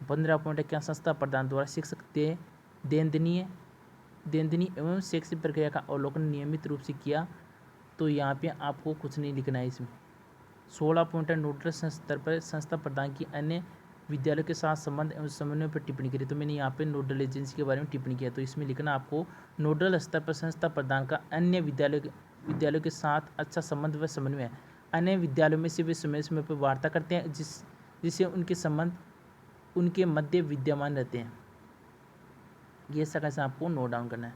15 पॉइंट है क्या संस्था प्रधान द्वारा शिक्षक देनदनीय एवं शैक्षिक प्रक्रिया का अवलोकन नियमित रूप से किया, तो यहाँ पे आपको कुछ नहीं लिखना है इसमें। 16 पॉइंट है नोडल स्तर पर संस्था प्रधान की अन्य विद्यालयों के साथ संबंध एवं समन्वय पर टिप्पणी करी, तो मैंने यहाँ पे नोडल एजेंसी के बारे में टिप्पणी किया, तो इसमें लिखना आपको नोडल स्तर पर संस्था प्रधान का अन्य विद्यालयों के साथ अच्छा संबंध व समन्वय है। अन्य विद्यालयों में से वे समय समय पर वार्ता करते हैं जिससे उनके संबंध उनके मध्य विद्यमान रहते हैं। ये सब कैसे आपको नोट डाउन करना है।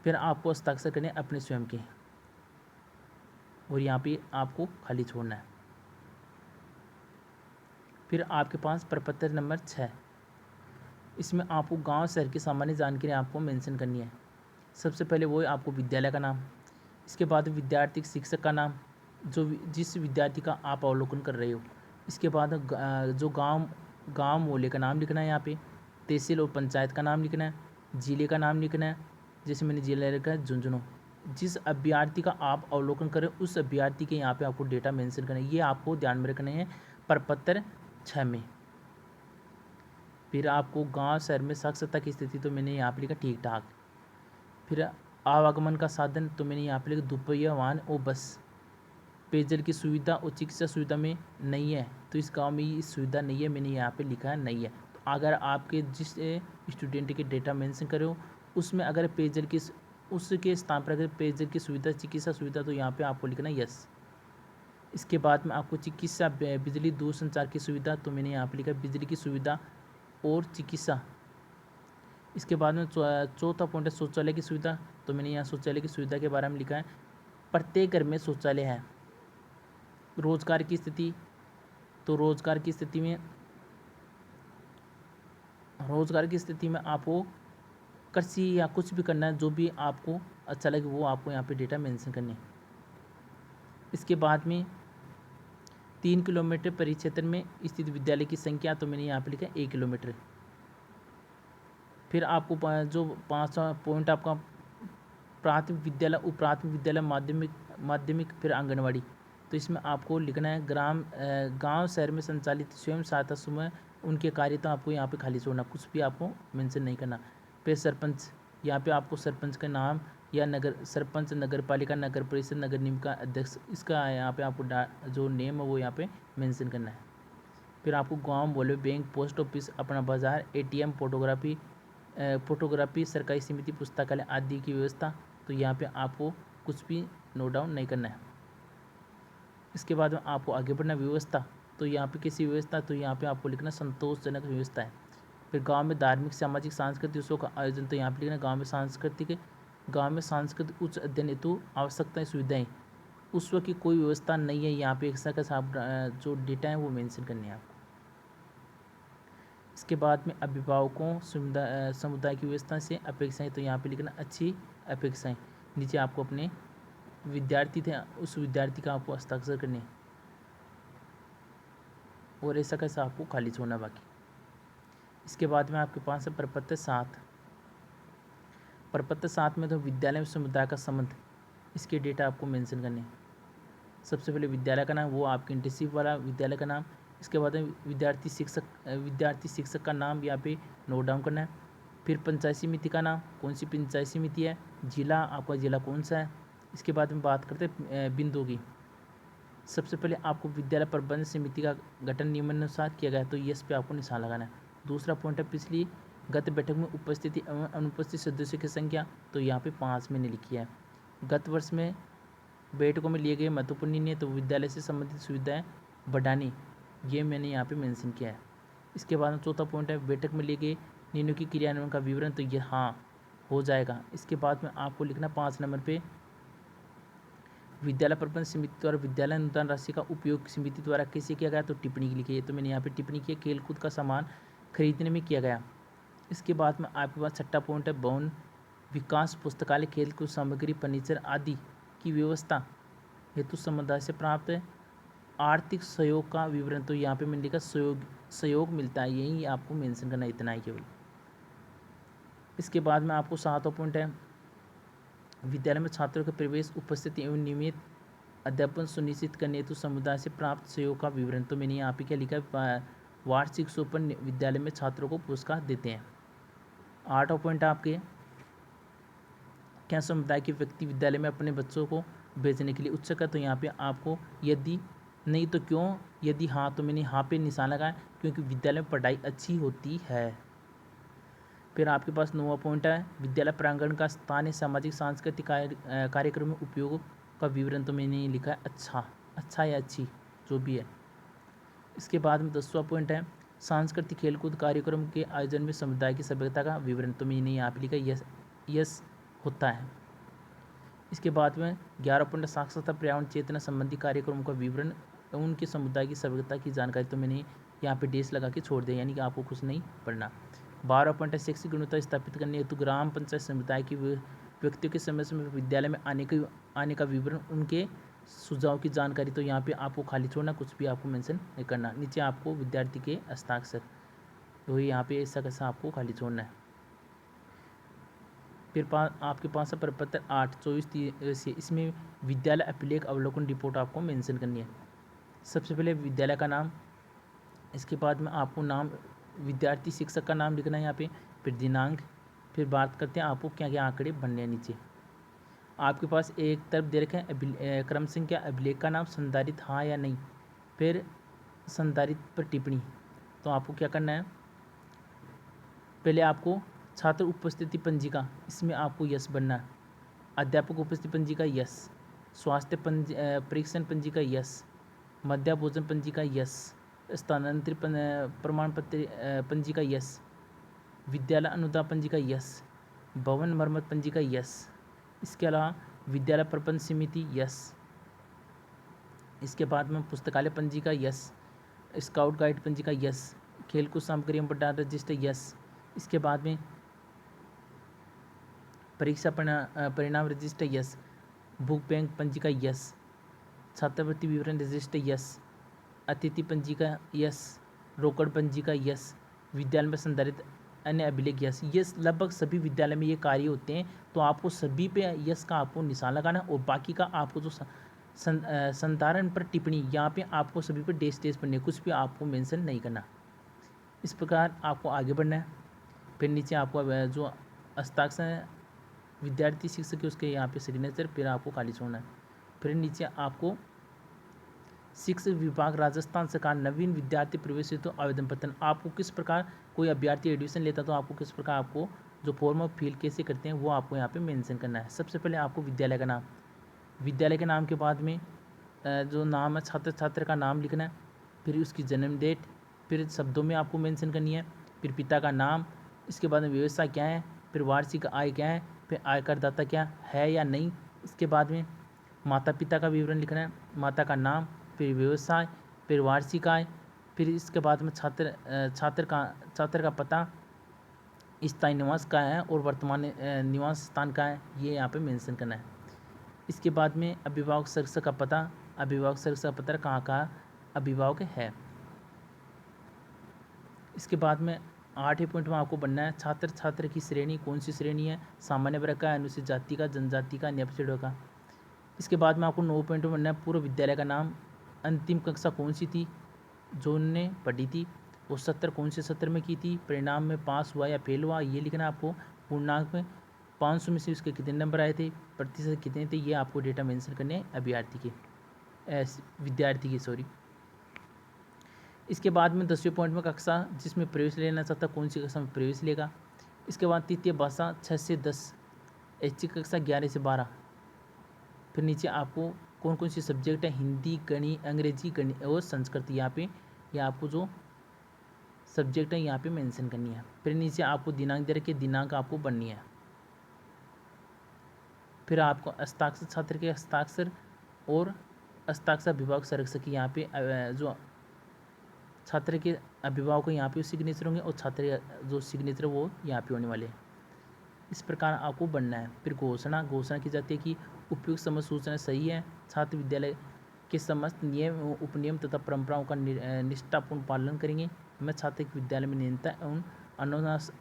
फिर आपको हस्ताक्षर करने अपने स्वयं के, और यहाँ पे आपको खाली छोड़ना है। फिर आपके पास प्रपत्र नंबर 6, इसमें आपको गांव शहर की सामान्य जानकारी आपको मेंशन करनी है। सबसे पहले वो है आपको विद्यालय का नाम, इसके बाद विद्यार्थी शिक्षक का नाम जिस विद्यार्थी का आप अवलोकन कर रहे हो। इसके बाद जो गांव मोहल्ले का नाम लिखना है, यहाँ पे तहसील और पंचायत का नाम लिखना है, जिले का नाम लिखना है, जैसे मैंने जिला लिखा है झुंझुनू। जिस अभ्यर्थी का आप अवलोकन करें उस अभ्यर्थी के यहाँ पे आपको डेटा मेंशन करना है, ये आपको ध्यान में रखना है प्रपत्र 6 में। फिर आपको गांव शहर में साक्षरता की स्थिति, तो मैंने यहाँ पे लिखा ठीक ठाक। फिर आवागमन का साधन, तो मैंने यहाँ पे लिखा दोपहिया वाहन और बस। पेयजल की सुविधा और चिकित्सा सुविधा में नहीं है, तो इस गांव में ये सुविधा नहीं है, मैंने यहाँ पे लिखा है नहीं है। तो अगर आपके जिस स्टूडेंट के डेटा मेंशन करो उसमें अगर पेयजल की उसके स्थान पर अगर पेयजल की सुविधा चिकित्सा सुविधा, तो यहाँ पे आपको लिखना यस। इसके बाद में आपको चिकित्सा बिजली दूरसंचार की सुविधा, तो मैंने यहाँ पे लिखा बिजली की सुविधा और चिकित्सा। इसके बाद में चौथा पॉइंट है शौचालय की सुविधा, तो मैंने यहाँ शौचालय की सुविधा के बारे में लिखा है प्रत्येक घर में शौचालय है। रोजगार की स्थिति, तो रोजगार की स्थिति में आपको कृषि या कुछ भी करना है, जो भी आपको अच्छा लगे वो आपको यहाँ पे डेटा मेंशन करनी है। इसके बाद में 3 किलोमीटर परिक्षेत्र में स्थित विद्यालय की संख्या, तो मैंने यहाँ पे लिखा 1 किलोमीटर। फिर आपको जो 5वां पॉइंट आपका प्राथमिक विद्यालय, उप प्राथमिक विद्यालय, माध्यमिक फिर आंगनवाड़ी, तो इसमें आपको लिखना है गांव शहर में संचालित स्वयं सहायता समूह उनके कार्य, तो आपको यहाँ पे खाली छोड़ना, कुछ भी आपको मेंशन नहीं करना। फिर सरपंच, यहाँ पे आपको सरपंच का नाम या सरपंच, नगर पालिका, नगर परिषद, नगर निगम का अध्यक्ष, इसका यहाँ पे आपको जो नेम है वो यहाँ पे मेंशन करना है। फिर आपको गाँव मोहल्ले, बैंक, पोस्ट ऑफिस, अपना बाजार, ATM, फोटोग्राफी, सरकारी समिति, पुस्तकालय आदि की व्यवस्था, तो यहाँ पे आपको कुछ भी नोट डाउन नहीं करना है। इसके बाद में आपको आगे बढ़ना व्यवस्था, तो यहाँ पे कैसी व्यवस्था, तो यहाँ पे आपको लिखना संतोषजनक व्यवस्था है। फिर गांव में धार्मिक सामाजिक सांस्कृतिक उत्सव का आयोजन, तो यहाँ पे लिखना गांव में सांस्कृतिक उच्च अध्ययन हेतु आवश्यकताएं सुविधाएं उत्सव की कोई व्यवस्था नहीं है, यहाँ पे एक आप जो डेटा है वो मेंशन करने हैं आपको। इसके बाद में अभिभावकों समुदाय की व्यवस्था से अपेक्षाएं, तो यहाँ पे लिखना अच्छी अपेक्षाएं। नीचे आपको अपने विद्यार्थी थे उस विद्यार्थी का आपको हस्ताक्षर करने, और ऐसा कैसा आपको खाली छोड़ना बाकी। इसके बाद में आपके पास है प्रपत्र 7। प्रपत्र 7 में तो विद्यालय में समुदाय का संबंध, इसके डेटा आपको मेंशन करने। सबसे पहले विद्यालय का नाम, वो आपके इंटर्नशिप वाला विद्यालय का नाम। इसके बाद में विद्यार्थी शिक्षक का नाम यहाँ पे नोट डाउन करना है। फिर पंचायत समिति का नाम, कौन सी पंचायत समिति है, जिला, आपका जिला कौन सा है। इसके बाद में बात करते हैं बिंदु की, सबसे पहले आपको विद्यालय प्रबंध समिति का गठन नियमानुसार किया गया, तो यस पे आपको निशान लगाना है। दूसरा पॉइंट है पिछली गत बैठक में उपस्थिति एवं अनुपस्थित सदस्यों की संख्या, तो यहाँ पे 5 मैंने लिखी है। गत वर्ष में बैठकों में लिए गए महत्वपूर्ण निर्णय, तो विद्यालय से संबंधित सुविधाएं बढ़ानी, ये मैंने यहाँ पे मेंशन किया है। इसके बाद में चौथा पॉइंट है बैठक में लिए गए निर्णयों की क्रियान्वयन का विवरण, तो ये हाँ हो जाएगा। इसके बाद में आपको लिखना 5 नंबर पे विद्यालय प्रबंध समिति द्वारा विद्यालय अनुदान राशि का उपयोग समिति द्वारा कैसे किया गया, तो टिप्पणी की लिखी है, तो मैंने यहाँ पे टिप्पणी की है खेलकूद का सामान खरीदने में किया गया। इसके बाद में आपके पास छठा पॉइंट है भवन विकास पुस्तकालय खेलकूद सामग्री फर्नीचर आदि की व्यवस्था हेतु समुदाय से प्राप्त आर्थिक सहयोग का विवरण, तो यहाँ पे मैंने लिखा सहयोग मिलता है, यही आपको मेंशन करना, इतना ही केवल। इसके बाद में आपको 7वां पॉइंट है विद्यालय में छात्रों के प्रवेश उपस्थिति एवं नियमित अध्यापन सुनिश्चित करने हेतु समुदाय से प्राप्त सहयोग का विवरण, तो मैंने यहाँ पे क्या लिखा है वार्षिक सोपन विद्यालय में छात्रों को पुरस्कार देते हैं। 8वां पॉइंट आपके क्या समुदाय के व्यक्ति विद्यालय में अपने बच्चों को भेजने के लिए उत्सुक है, तो यहाँ पे आपको यदि नहीं तो क्यों, यदि हाँ तो मैंने यहाँ पे निशान लगाया क्योंकि विद्यालय में पढ़ाई अच्छी होती है। फिर आपके पास 9वां पॉइंट है विद्यालय प्रांगण का स्थानीय सामाजिक सांस्कृतिक कार्यक्रम में उपयोग का विवरण, तो मैंने लिखा है अच्छा या अच्छी जो भी है। इसके बाद में 10वां पॉइंट है सांस्कृतिक खेलकूद कार्यक्रम के आयोजन में समुदाय की सभ्यता का विवरण, तो मैंने यहाँ पे लिखा यस होता है। इसके बाद में 11वां पॉइंट साक्षरता पर्यावरण चेतना संबंधी कार्यक्रमों का विवरण एवं उनके समुदाय की सभ्यता की जानकारी, तो मैंने यहाँ पे डेस लगा के छोड़ दिया, यानी कि आपको कुछ नहीं पढ़ना। 12वां पॉइंट है शैक्षिक गुणवत्ता स्थापित करने हेतु ग्राम पंचायत समुदाय की व्यक्तियों के समय समय विद्यालय में आने का विवरण उनके सुझाव की जानकारी, तो यहाँ पे आपको खाली छोड़ना, कुछ भी आपको मेंशन नहीं करना। नीचे आपको विद्यार्थी के हस्ताक्षर, तो यहाँ पे ऐसा कैसा आपको खाली छोड़ना है। फिर आपके पास है प्रपत्र 8/24 से, इसमें विद्यालय अभिलेख अवलोकन रिपोर्ट आपको मेंशन करनी है। सबसे पहले विद्यालय का नाम, इसके बाद में आपको नाम विद्यार्थी शिक्षक का नाम लिखना है यहाँ पे, फिर दिनांक, फिर बात करते हैं आपको क्या क्या आंकड़े बनने हैं। नीचे आपके पास एक तरफ दे रखे हैं क्रम संख्या अभिलेख का नाम संधारित हाँ या नहीं, फिर संधारित पर टिप्पणी, तो आपको क्या करना है पहले आपको छात्र उपस्थिति पंजिका, इसमें आपको यस बनना है। अध्यापक उपस्थिति पंजिका यस, स्वास्थ्य परीक्षण पंजिका यस, मध्याह्न भोजन पंजिका यस, स्थानांतरित प्रमाण पत्र पंजिका यस, विद्यालय अनुदान पंजिका यस, भवन मरम्मत पंजिका यस, इसके अलावा विद्यालय प्रबंध समिति यस, इसके बाद में पुस्तकालय पंजिका यस, स्काउट गाइड पंजिका यस, खेलकूद सामग्री एवं भंडार रजिस्टर यस, इसके बाद में परीक्षा परिणाम रजिस्टर यस, बुक बैंक पंजिका यस, छात्रवृत्ति विवरण रजिस्टर यस, अतिथि पंजिका यस, रोकड़ पंजिका यस, विद्यालय में संधारित अन्य अभिलेख यस। ये लगभग सभी विद्यालय में ये कार्य होते हैं, तो आपको सभी पे यस का आपको निशान लगाना, और बाकी का आपको जो संधारण पर टिप्पणी, यहाँ पे आपको सभी पे डेश पढ़नी है, कुछ भी आपको मेंशन नहीं करना। इस प्रकार आपको आगे बढ़ना है। फिर नीचे आपको जो हस्ताक्षर है विद्यार्थी शिक्षक के, उसके यहाँ पे सिग्नेचर, फिर आपको खाली छोड़ना है। फिर नीचे आपको शिक्षा विभाग राजस्थान सरकार नवीन विद्यार्थी प्रवेश हेतु आवेदन पत्र, आपको किस प्रकार कोई अभ्यर्थी एडमिशन लेता तो आपको किस प्रकार आपको जो फॉर्म ऑफ फिल कैसे करते हैं वो आपको यहाँ पे मेंशन करना है। सबसे पहले आपको विद्यालय का नाम, विद्यालय के नाम के बाद में जो नाम है छात्र छात्र का नाम लिखना है, फिर उसकी जन्म डेट, फिर शब्दों में आपको मेंशन करनी है, फिर पिता का नाम, इसके बाद में व्यवसाय क्या है, फिर वार्षिक आय क्या है, फिर आयकरदाता क्या है या नहीं, इसके बाद में माता पिता का विवरण लिखना है, माता का नाम, फिर व्यवसाय, फिर वार्षिक आय, फिर इसके बाद में छात्र का पता, स्थायी निवास का है और वर्तमान निवास स्थान का है, ये यहाँ पे मेंशन करना है। इसके बाद में अभिभावक सदस्य का पता, अभिभावक सदस्य का पत्र कहाँ का अभिभावक है। इसके बाद में 8वें पॉइंट में आपको बनना है छात्र छात्र की श्रेणी कौन सी श्रेणी है, सामान्य वर्ग का, अनुसूचित जाति का, जनजाति का, न्याय का। इसके बाद में आपको 9 पॉइंट में बनना है पूर्व विद्यालय का नाम, अंतिम कक्षा कौन सी थी जो उनने पढ़ी थी, वो सत्र कौन से सत्र में की थी, परिणाम में पास हुआ या फेल हुआ ये लिखना है आपको, पूर्णांक में 500 में से उसके कितने नंबर आए थे, प्रतिशत कितने थे, ये आपको डेटा मेंशन करने हैं अभ्यर्थी के। विद्यार्थी की, सॉरी। इसके बाद में 10वें पॉइंट में कक्षा जिसमें प्रवेश लेना चाहता कौन सी कक्षा में प्रवेश लेगा। इसके बाद तृतीय भाषा 6 से 10, ऐच्छिक कक्षा 11 से 12। फिर नीचे आपको कौन कौन सी सब्जेक्ट है, हिंदी, गणित, अंग्रेजी, गणित और संस्कृत, यहाँ पे या आपको जो सब्जेक्ट है यहाँ पे मेंशन करनी है। फिर नीचे आपको दिनांक दे रखी है, दिनांक आपको बननी है। फिर आपको हस्ताक्षर, छात्र के हस्ताक्षर और हस्ताक्षर अभिभावक संरक्षक की यहाँ पे जो छात्र के अभिभावक यहाँ पे सिग्नेचर होंगे और छात्र के जो सिग्नेचर वो यहाँ पे होने वाले हैं। इस प्रकार आपको बनना है। फिर घोषणा की जाती है कि उपयुक्त समस्त सूचना सही है, छात्र विद्यालय के समस्त नियम उपनियम तथा परंपराओं का निष्ठापूर्ण पालन करेंगे। मैं छात्र के विद्यालय में नियंत्रण एवं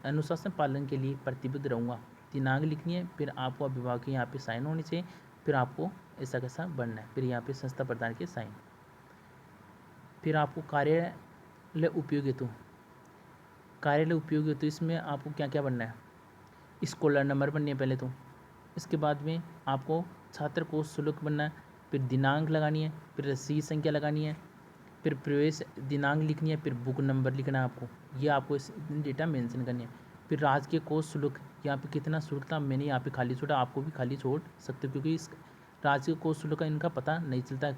अनुशासन पालन के लिए प्रतिबद्ध रहूँगा। दिनांक लिखनी है। फिर आपको अभिभावक के यहाँ पे साइन होने चाहिए। फिर आपको ऐसा कैसा बनना है। फिर यहाँ पे संस्था प्रधान के साइन। फिर आपको कार्यालय उपयोग हेतु, इसमें आपको क्या क्या बनना है। स्कॉलर नंबर बननी है पहले तो। इसके बाद में आपको छात्र को शुल्क बनना है। फिर दिनांक लगानी है। फिर रसीद संख्या लगानी है। फिर प्रवेश दिनांक लिखनी है। फिर बुक नंबर लिखना है आपको। ये आपको इस डेटा मेंशन करनी है। फिर राजकीय कोष शुल्क, यहाँ पे कितना शुल्क था मैंने यहाँ पे खाली छोड़ा, आपको भी खाली छोड़ सकते हो क्योंकि इस राजकीय कोष शुल्क का इनका पता नहीं चलता,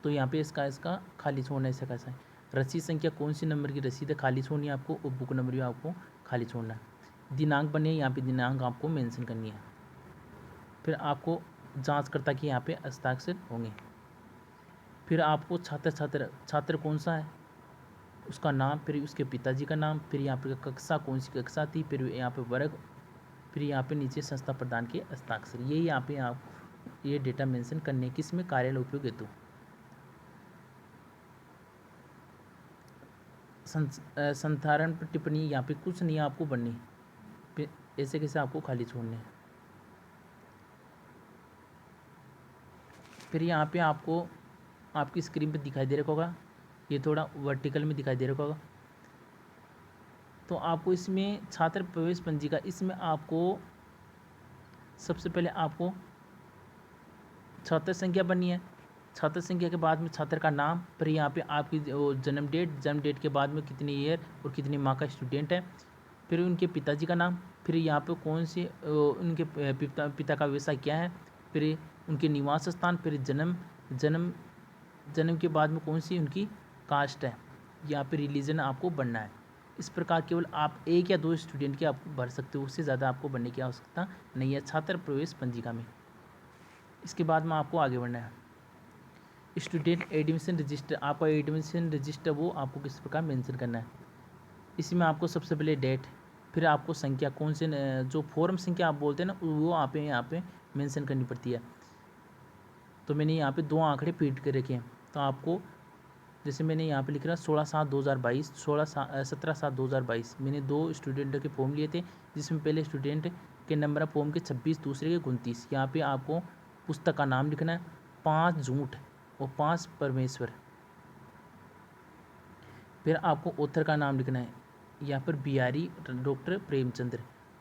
तो यहाँ पे इसका खाली छोड़ना ऐसा कैसा है। रसीद संख्या कौन सी नंबर की रसीद है खाली छोड़नी है आपको, और बुक नंबर भी आपको खाली छोड़ना है। दिनांक बने यहाँ पे दिनांक आपको मेंशन करनी है। फिर आपको जांचकर्ता के यहाँ पे हस्ताक्षर होंगे। फिर आपको छात्र कौन सा है उसका नाम, फिर उसके पिताजी का नाम, फिर यहाँ पे कक्षा कौन सी कक्षा थी, फिर यहाँ पे वर्ग, फिर यहाँ पे नीचे संस्था प्रधान के हस्ताक्षर। ये यहाँ पे आप ये डेटा मेंशन करने किस में कार्यालय उपयोग हेतु। संधारण टिप्पणी यहाँ पे कुछ नहीं आपको बननी, फिर ऐसे कैसे आपको खाली छोड़ने। फिर यहाँ पे आपको आपकी स्क्रीन पे दिखाई दे रखा होगा, ये थोड़ा वर्टिकल में दिखाई दे रखा होगा। तो आपको इसमें छात्र प्रवेश पंजिका, इसमें आपको सबसे पहले आपको छात्र संख्या बननी है। छात्र संख्या के बाद में छात्र का नाम, फिर यहाँ पे आपकी जन्म डेट के बाद में कितनी ईयर और कितनी माह का स्टूडेंट है, फिर उनके पिताजी का नाम, फिर यहाँ पे कौन से उनके पिता का व्यवसाय क्या है, फिर उनके निवास स्थान, फिर जन्म के बाद में कौन सी उनकी कास्ट है, यहाँ पे रिलीजन आपको बनना है। इस प्रकार केवल आप 1 या 2 स्टूडेंट के आपको भर सकते हो, उससे ज़्यादा आपको बनने की आवश्यकता नहीं है छात्र प्रवेश पंजिका में। इसके बाद में आपको आगे बढ़ना है। स्टूडेंट एडमिशन रजिस्टर, आपका एडमिशन रजिस्टर वो आपको किस प्रकार मेंशन करना है। इसमें आपको सबसे पहले डेट, फिर आपको संख्या कौन से जो फॉर्म संख्या आप बोलते हैं ना वो आप यहाँ पे मेंशन करनी पड़ती है। तो मैंने यहाँ पे 2 आंकड़े फीड कर रखे हैं, तो आपको जैसे मैंने यहाँ पे लिख रहा 16/7/2022, 17/7/2022 मैंने 2 स्टूडेंटों के फॉर्म लिए थे, जिसमें पहले स्टूडेंट के नंबर ऑफ फॉर्म के 26, दूसरे के 29। यहाँ पे आपको पुस्तक का नाम लिखना है, 5 झूठ और 5 परमेश्वर। फिर आपको ऑथर का नाम लिखना है, यहाँ पर बिहारी डॉक्टर प्रेमचंद्र,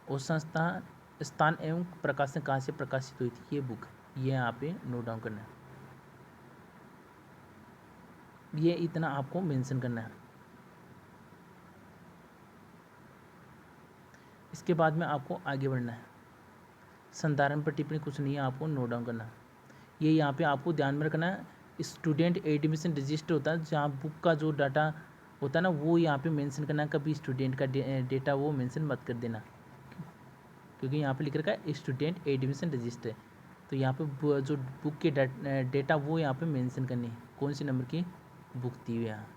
और संस्था स्थान एवं प्रकाशन कहाँ से प्रकाशित हुई थी ये बुक, ये यहाँ पे नोट डाउन करना है। ये इतना आपको मेंशन करना है। इसके बाद में आपको आगे बढ़ना है। संधारण पर टिप्पणी कुछ नहीं है, आपको नोट डाउन करना है। ये यहाँ पे आपको ध्यान में रखना है, स्टूडेंट एडमिशन रजिस्टर होता है जहाँ बुक का जो डाटा होता है ना वो यहाँ पे मेंशन करना है, कभी स्टूडेंट का डेटा वो मेंशन मत कर देना, क्योंकि यहाँ पे लिख रखा है स्टूडेंट एडमिशन रजिस्टर। तो यहाँ पे जो बुक के डेटा वो यहाँ पे मेंशन करनी है, कौन सी नंबर की बुक दी हुई यहाँ।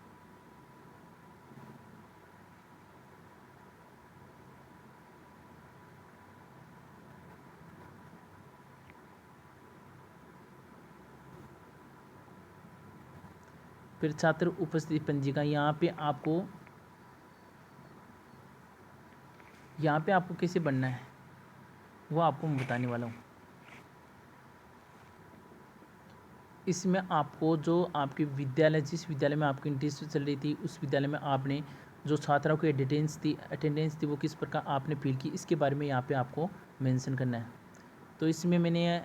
फिर छात्र उपस्थिति पंजिका, यहाँ पे आपको कैसे बनना है वो आपको मैं बताने वाला हूँ। इसमें आपको जो आपके विद्यालय, जिस विद्यालय में आपकी इंटरेस्ट चल रही थी उस विद्यालय में आपने जो छात्राओं की अटेंडेंस थी वो किस प्रकार आपने फील की, इसके बारे में यहाँ पे आपको मेंशन करना है। तो इसमें मैंने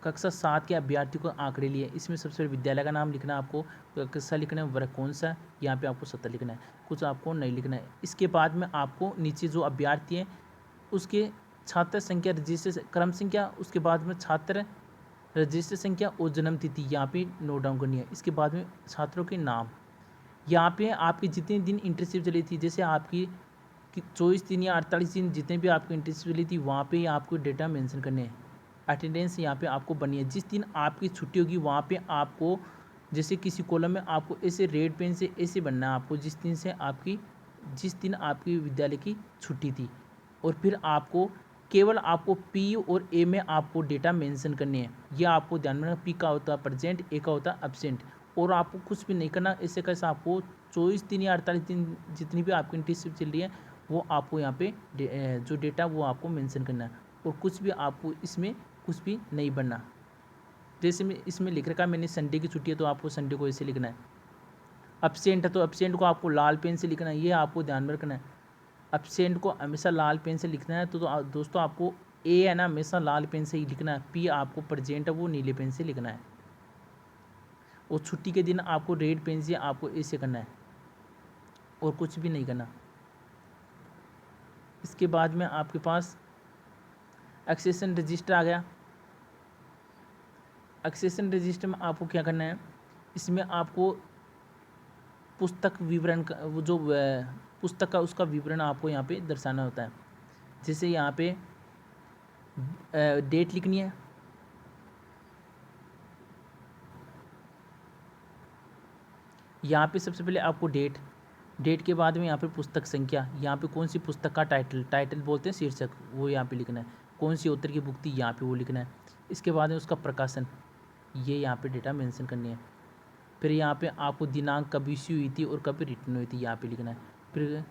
कक्षा 7 के अभ्यर्थियों को आंकड़े लिए। इसमें सबसे पहले विद्यालय का नाम लिखना है आपको, कक्षा लिखना है, वर्ग कौन सा, यहाँ पे आपको 70 लिखना है, कुछ आपको नहीं लिखना है। इसके बाद में आपको नीचे जो अभ्यर्थी हैं उसके छात्र संख्या, रजिस्टर क्रम संख्या, उसके बाद में छात्र रजिस्टर संख्या और जन्म तिथि यहाँ पे नोट डाउन करनी है। इसके बाद में छात्रों के नाम, यहाँ पे आपकी जितने दिन इंटर्नशिप चली थी, जैसे आपकी 24 दिन या 48 दिन जितने भी आपकी इंटर्नशिप चली थी, वहाँ पे आपको डेटा मेंशन करने हैं। अटेंडेंस यहाँ पे आपको बनी है। जिस दिन आपकी छुट्टी होगी वहाँ पे आपको, जैसे किसी कॉलम में आपको ऐसे रेड पेन से ऐसे बनना है आपको, जिस दिन आपकी विद्यालय की छुट्टी थी, और फिर आपको केवल आपको पी और ए में आपको डेटा मेंशन करने हैं। यह आपको ध्यान में रखना, पी का होता है प्रेजेंट, ए का होता है एब्सेंट, और आपको कुछ भी नहीं करना। इससे कैसे आपको 24 दिन या 48 दिन जितनी भी आपकी इंटर्नशिप चल रही है वो आपको यहाँ पे जो डेटा वो आपको मेंशन करना है, और कुछ भी आपको इसमें कुछ भी नहीं बनना। जैसे मैं इसमें लिख रखा है मैंने संडे की छुट्टी है तो आपको संडे को ऐसे लिखना है। एब्सेंट है तो एब्सेंट को आपको लाल पेन से लिखना है, ये आपको ध्यान में रखना है। एब्सेंट को हमेशा लाल पेन से लिखना है। तो दोस्तों आपको ए है ना हमेशा लाल पेन से ही लिखना है, पी आपको प्रेजेंट है वो नीले पेन से लिखना है, और छुट्टी के दिन आपको रेड पेन से आपको ऐसे करना है, और कुछ भी नहीं करना। इसके बाद में आपके पास एक्सेशन रजिस्टर आ गया। एक्सेशन रजिस्टर में आपको क्या करना है, इसमें आपको पुस्तक विवरण का वो जो पुस्तक का उसका विवरण आपको यहाँ पे दर्शाना होता है। जैसे यहाँ पे डेट लिखनी है, यहाँ पे सबसे पहले आपको डेट के बाद में यहाँ पे पुस्तक संख्या, यहाँ पे कौन सी पुस्तक का टाइटल बोलते हैं शीर्षक, वो यहाँ पे लिखना है। कौन सी ऑथर की बुक थी यहाँ पे वो लिखना है। इसके बाद में उसका प्रकाशन, ये यहाँ पे डेटा मेंशन करनी है। फिर यहाँ पे आपको दिनांक कब इश्यू हुई थी और कब रिटर्न हुई थी यहाँ पे लिखना है। फिर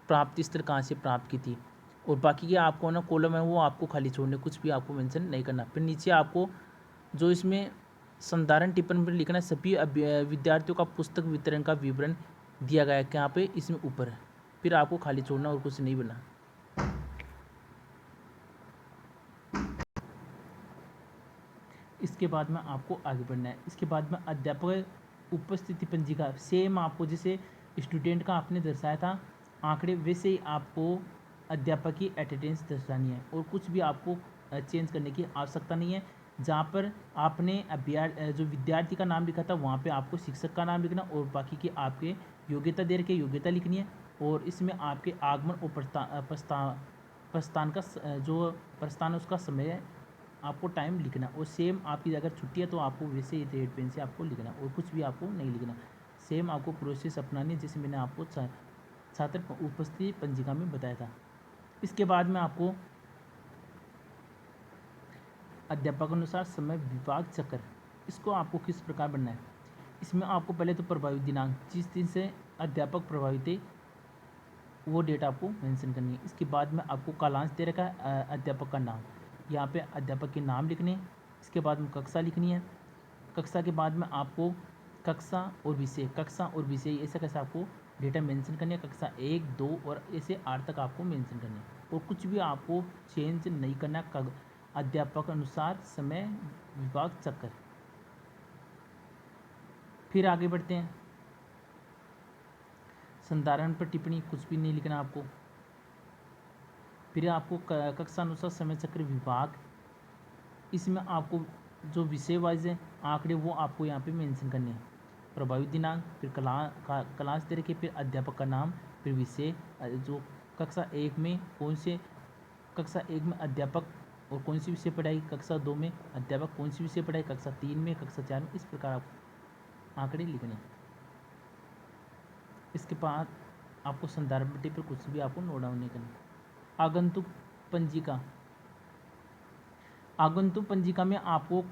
प्राप्ति स्थल कहाँ से प्राप्त की थी, और बाकी के आपको ना कॉलम है वो आपको खाली छोड़ने, कुछ भी आपको मेंशन नहीं करना। फिर नीचे आपको जो इसमें संधारण टिप्पणी पर लिखना है, सभी विद्यार्थियों का पुस्तक वितरण का विवरण दिया गया है यहाँ पे इसमें ऊपर है। फिर आपको खाली छोड़ना और कुछ नहीं बनना। इसके बाद में आपको आगे बढ़ना है। इसके बाद में अध्यापक उपस्थिति पंजिका, सेम आपको जैसे स्टूडेंट का आपने दर्शाया था आंकड़े, वैसे ही आपको अध्यापक की अटेंडेंस दर्शानी है, और कुछ भी आपको चेंज करने की आवश्यकता नहीं है। जहाँ पर आपने जो विद्यार्थी का नाम लिखा था वहाँ पे आपको शिक्षक का नाम लिखना, और बाकी की आपके योग्यता दे रखे योग्यता लिखनी है। और इसमें आपके आगमन और प्रस्थान का जो प्रस्थान उसका समय आपको टाइम लिखना, और सेम आपकी अगर छुट्टी है तो आपको वैसे ही रेड पेन से आपको लिखना, और कुछ भी आपको नहीं लिखना। सेम आपको प्रोसेस अपनानी है जैसे मैंने आपको छात्र उपस्थिति पंजिका में बताया था। इसके बाद में आपको अध्यापक अनुसार समय विभाग चक्र, इसको आपको किस प्रकार बनना है। इसमें आपको पहले तो प्रभावित दिनांक, जिस दिन से अध्यापक प्रभावित है वो डेट आपको मेंशन करनी है। इसके बाद में आपको कालांश दे रखा है अध्यापक का नाम, यहाँ पे अध्यापक के नाम लिखने हैं। इसके बाद में कक्षा लिखनी है। कक्षा के बाद में आपको कक्षा और विषय ऐसे कैसे आपको डेटा मेंशन करनी है। कक्षा 1, 2 और ऐसे 8 तक आपको मेंशन करनी है, और कुछ भी आपको चेंज नहीं करना। अध्यापक अनुसार समय विभाग चक्र। फिर आगे बढ़ते हैं। संधारण पर टिप्पणी, कुछ भी नहीं लिखना आपको। फिर आपको कक्षा अनुसार समय चक्र विभाग, इसमें आपको जो विषय वाइज है आंकड़े वो आपको यहाँ पे मेंशन करने हैं। प्रभावित दिनांक, फिर क्लास दे रखे, फिर अध्यापक का नाम, फिर विषय जो कक्षा 1 में कक्षा 1 में अध्यापक और कौन सी विषय पढ़ाई, कक्षा 2 में अध्यापक कौन सी विषय पढ़ाई, कक्षा 3 में, कक्षा 4 में, इस प्रकार आप आंकड़े लिखने हैं। इसके बाद आपको संदर्भ पट्टी पर कुछ भी आपको नोट डाउन नहीं करना। आगंतुक पंजिका, आगंतुक पंजिका में आपको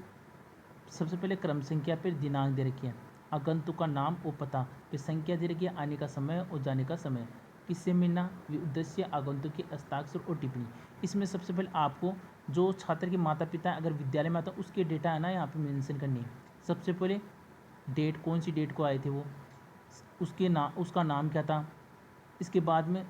सबसे पहले क्रम संख्या फिर दिनांक दे रखी है, आगंतुक का नाम और पता, फिर संख्या दे रखी है, आने का समय और जाने का समय, किससे मिलना, उद्देश्य, आगंतुक के हस्ताक्षर और टिप्पणी। इसमें सबसे पहले आपको जो छात्र के माता पिता अगर विद्यालय में आता है उसके डेटा है ना यहाँ पे मेंशन करनी है। सबसे पहले डेट, कौन सी डेट को आए थे वो, उसका नाम क्या था। इसके बाद में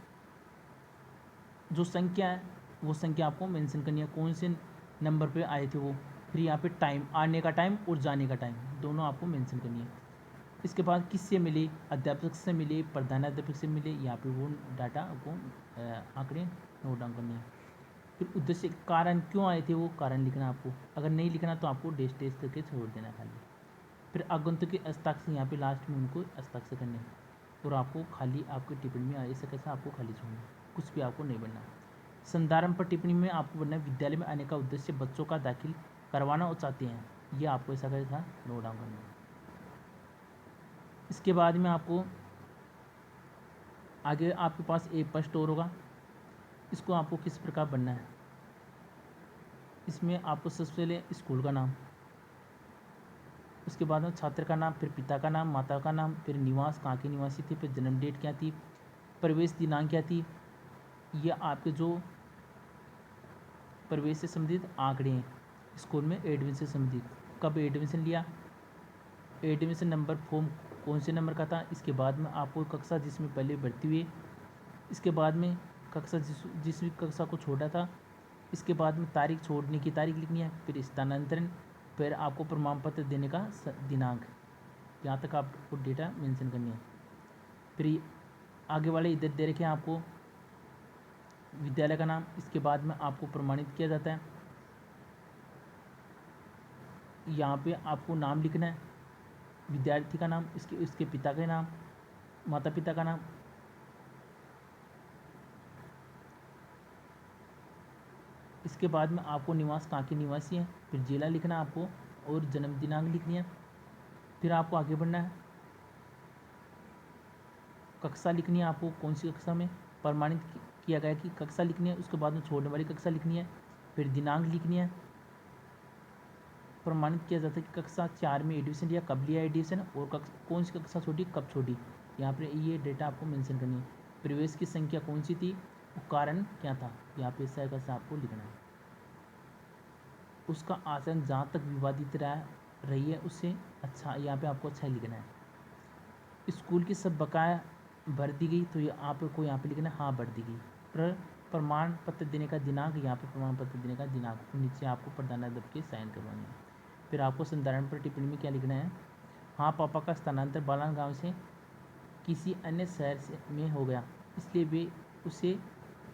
जो संख्या है वो संख्या आपको मेंशन करनी है, कौन से नंबर पे आए थे वो। फिर यहाँ पे टाइम, आने का टाइम और जाने का टाइम दोनों आपको मेंशन करनी है। इसके बाद किससे मिले, अध्यापक से मिले, प्रधानाध्यापक से मिले, यहाँ पे वो डाटा आपको आंकड़े नोट डाउन करने हैं। फिर उद्देश्य, कारण क्यों आए थे वो कारण लिखना आपको, अगर नहीं लिखना तो आपको डेश डेश करके छोड़ देना खाली। फिर आगंतुक के हस्ताक्षर यहाँ पे लास्ट में उनको हस्ताक्षर करने हैं और आपको खाली आपकी टिप्पणी में ऐसा कैसा आपको खाली छोड़ना, कुछ भी आपको नहीं बनना। संधारण पर टिप्पणी में आपको बनना विद्यालय में आने का उद्देश्य बच्चों का दाखिल करवाना और चाहते हैं, ये आपको ऐसा कैसा नोट डाउन करना है। इसके बाद में आपको आगे आपके पास एक प्रश्न स्टोर होगा, इसको आपको किस प्रकार बनना है। इसमें आपको सबसे पहले स्कूल का नाम, उसके बाद में छात्र का नाम, फिर पिता का नाम, माता का नाम, फिर निवास कहाँ के निवासी थे, फिर जन्म डेट क्या थी, प्रवेश दिनांक क्या थी। ये आपके जो प्रवेश से संबंधित आंकड़े हैं, स्कूल में एडमिशन से संबंधित, कब एडमिशन लिया, एडमिशन नंबर फॉर्म कौन से नंबर का था। इसके बाद में आपको कक्षा जिसमें पहले भर्ती हुए, इसके बाद में कक्षा जिस भी कक्षा को छोड़ा था, इसके बाद में तारीख, छोड़ने की तारीख लिखनी है, फिर स्थानांतरण, फिर आपको प्रमाण पत्र देने का दिनांक, यहाँ तक आपको डेटा मेंशन करनी है। फिर आगे वाले इधर दे रखे हैं आपको विद्यालय का नाम, इसके बाद में आपको प्रमाणित किया जाता है। यहाँ पे आपको नाम लिखना है, विद्यार्थी का नाम, इसके पिता का नाम, माता पिता का नाम, इसके बाद में आपको निवास कहाँ के निवासी हैं, फिर जिला लिखना है आपको और जन्म दिनांक लिखनी है। फिर आपको आगे बढ़ना है, कक्षा लिखनी है आपको, कौन सी कक्षा में प्रमाणित किया गया कि कक्षा लिखनी है, उसके बाद में छोड़ने वाली कक्षा लिखनी है, फिर दिनांक लिखनी है, प्रमाणित किया जाता है कि कक्षा 4 में एडमिशन लिया, कब लिया एडमिशन, और कौन सी कक्षा छोड़ी, कब छोड़ी, यहाँ पर ये डेटा आपको मेंशन करनी है। प्रवेश की संख्या कौन सी थी, कारण क्या था, यहाँ पे ऐसा कैसा आपको लिखना है। उसका आचरण जहाँ तक विवादित रही है उससे अच्छा, यहाँ पे आपको अच्छा लिखना है। स्कूल की सब बकाया भर दी गई, तो ये आपको यहाँ पे लिखना है हाँ भर दी गई। प्रमाण पत्र देने का दिनांक, यहाँ पे प्रमाण पत्र देने का दिनांक, नीचे आपको प्रधानाध्यापक के साइन करवाने हैं। फिर आपको संधारण पर टिप्पणी में क्या लिखना है, हाँ पापा का स्थानांतर बालान गाँव से किसी अन्य शहर से में हो गया, इसलिए वे उसे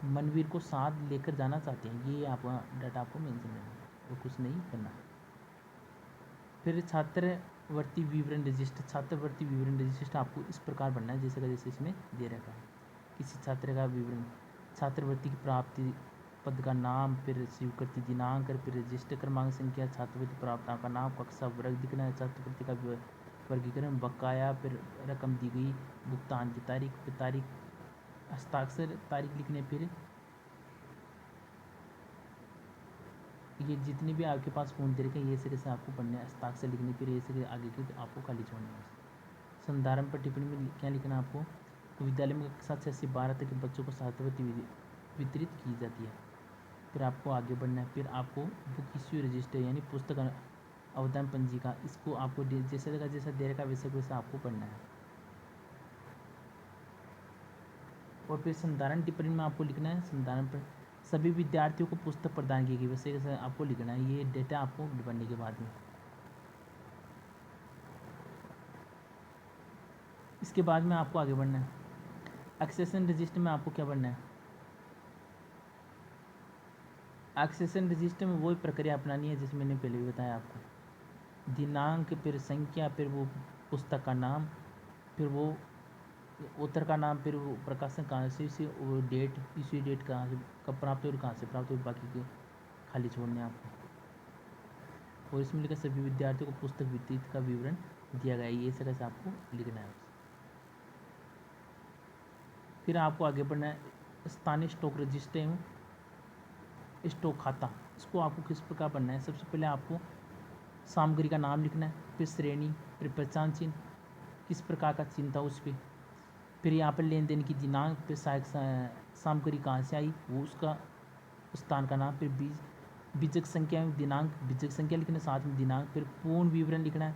मनवीर को साथ लेकर जाना चाहते हैं, ये आपका डाटा आपको मेंशन करना है और कुछ नहीं करना। फिर छात्रवृत्ति विवरण रजिस्टर, छात्रवृत्ति विवरण रजिस्टर आपको इस प्रकार बनना है जैसे का जैसे इसमें दे रखा है। किसी छात्र का विवरण, छात्रवृत्ति की प्राप्ति, पद का नाम, फिर स्वीकृति दिनांक, फिर रजिस्टर क्रमांक, संख्या, छात्रवृत्ति प्राप्ताओं का नाम, कक्षा वर्ग दिखना है, छात्रवृत्ति का वर्गीकरण, बकाया, फिर रकम दी गई, भुगतान की तारीख, फिर तारीख, हस्ताक्षर तारीख लिखने, फिर ये जितने भी आपके पास फ़ोन दे रखे हैं ये से कैसे आपको पढ़ने हैं, हस्ताक्षर लिखने, फिर ये से आगे की आपको खाली छोड़ना है। संधारण पर टिप्पणी में क्या लिखना है आपको, तो विद्यालय में कक्षा 6 से 12 तक के बच्चों को छात्रवृत्ति वितरित की जाती है। फिर आपको आगे बढ़ना है, फिर आपको बुक इश्यू रजिस्टर यानी पुस्तक अवदान पंजिका, इसको आपको जैसा दे रखा वैसे वैसा आपको पढ़ना है। और फिर संधारण टिप्पणी में आपको लिखना है, संधारण पर सभी विद्यार्थियों को पुस्तक प्रदान की गई, वैसे कैसे आपको लिखना है, ये डेटा आपको बनने के बाद में। इसके बाद में आपको आगे बढ़ना है, एक्सेशन रजिस्टर में आपको क्या बढ़ना है, एक्सेशन रजिस्टर में वही प्रक्रिया अपनानी है जैसे मैंने पहले भी बताया आपको, दिनांक, फिर संख्या, फिर वो पुस्तक का नाम, फिर वो उत्तर का नाम, फिर वो प्रकाशन कहाँ से वो डेट, इसी डेट कहाँ से कब प्राप्त हुई और कहाँ से प्राप्त हुई, बाकी के खाली छोड़ने आपको। और इसमें लिखा सभी विद्यार्थियों को पुस्तक वितरित का विवरण दिया गया है, ये ऐसे कैसे आपको लिखना है। फिर आपको आगे बढ़ना है, स्थानीय स्टॉक रजिस्टर एवं स्टॉक खाता, इसको आपको किस प्रकार बनना है। सबसे पहले आपको सामग्री का नाम लिखना है, फिर श्रेणी, फिर पहचान चिन्ह, किस प्रकार का चिन्ह था उस पर, फिर यहाँ पर लेन देन की दिनांक, फिर सामग्री कहाँ से आई वो उसका स्थान का नाम, फिर बीजक संख्या में दिनांक, बीजक संख्या लिखना है, साथ में दिनांक, फिर पूर्ण विवरण लिखना है।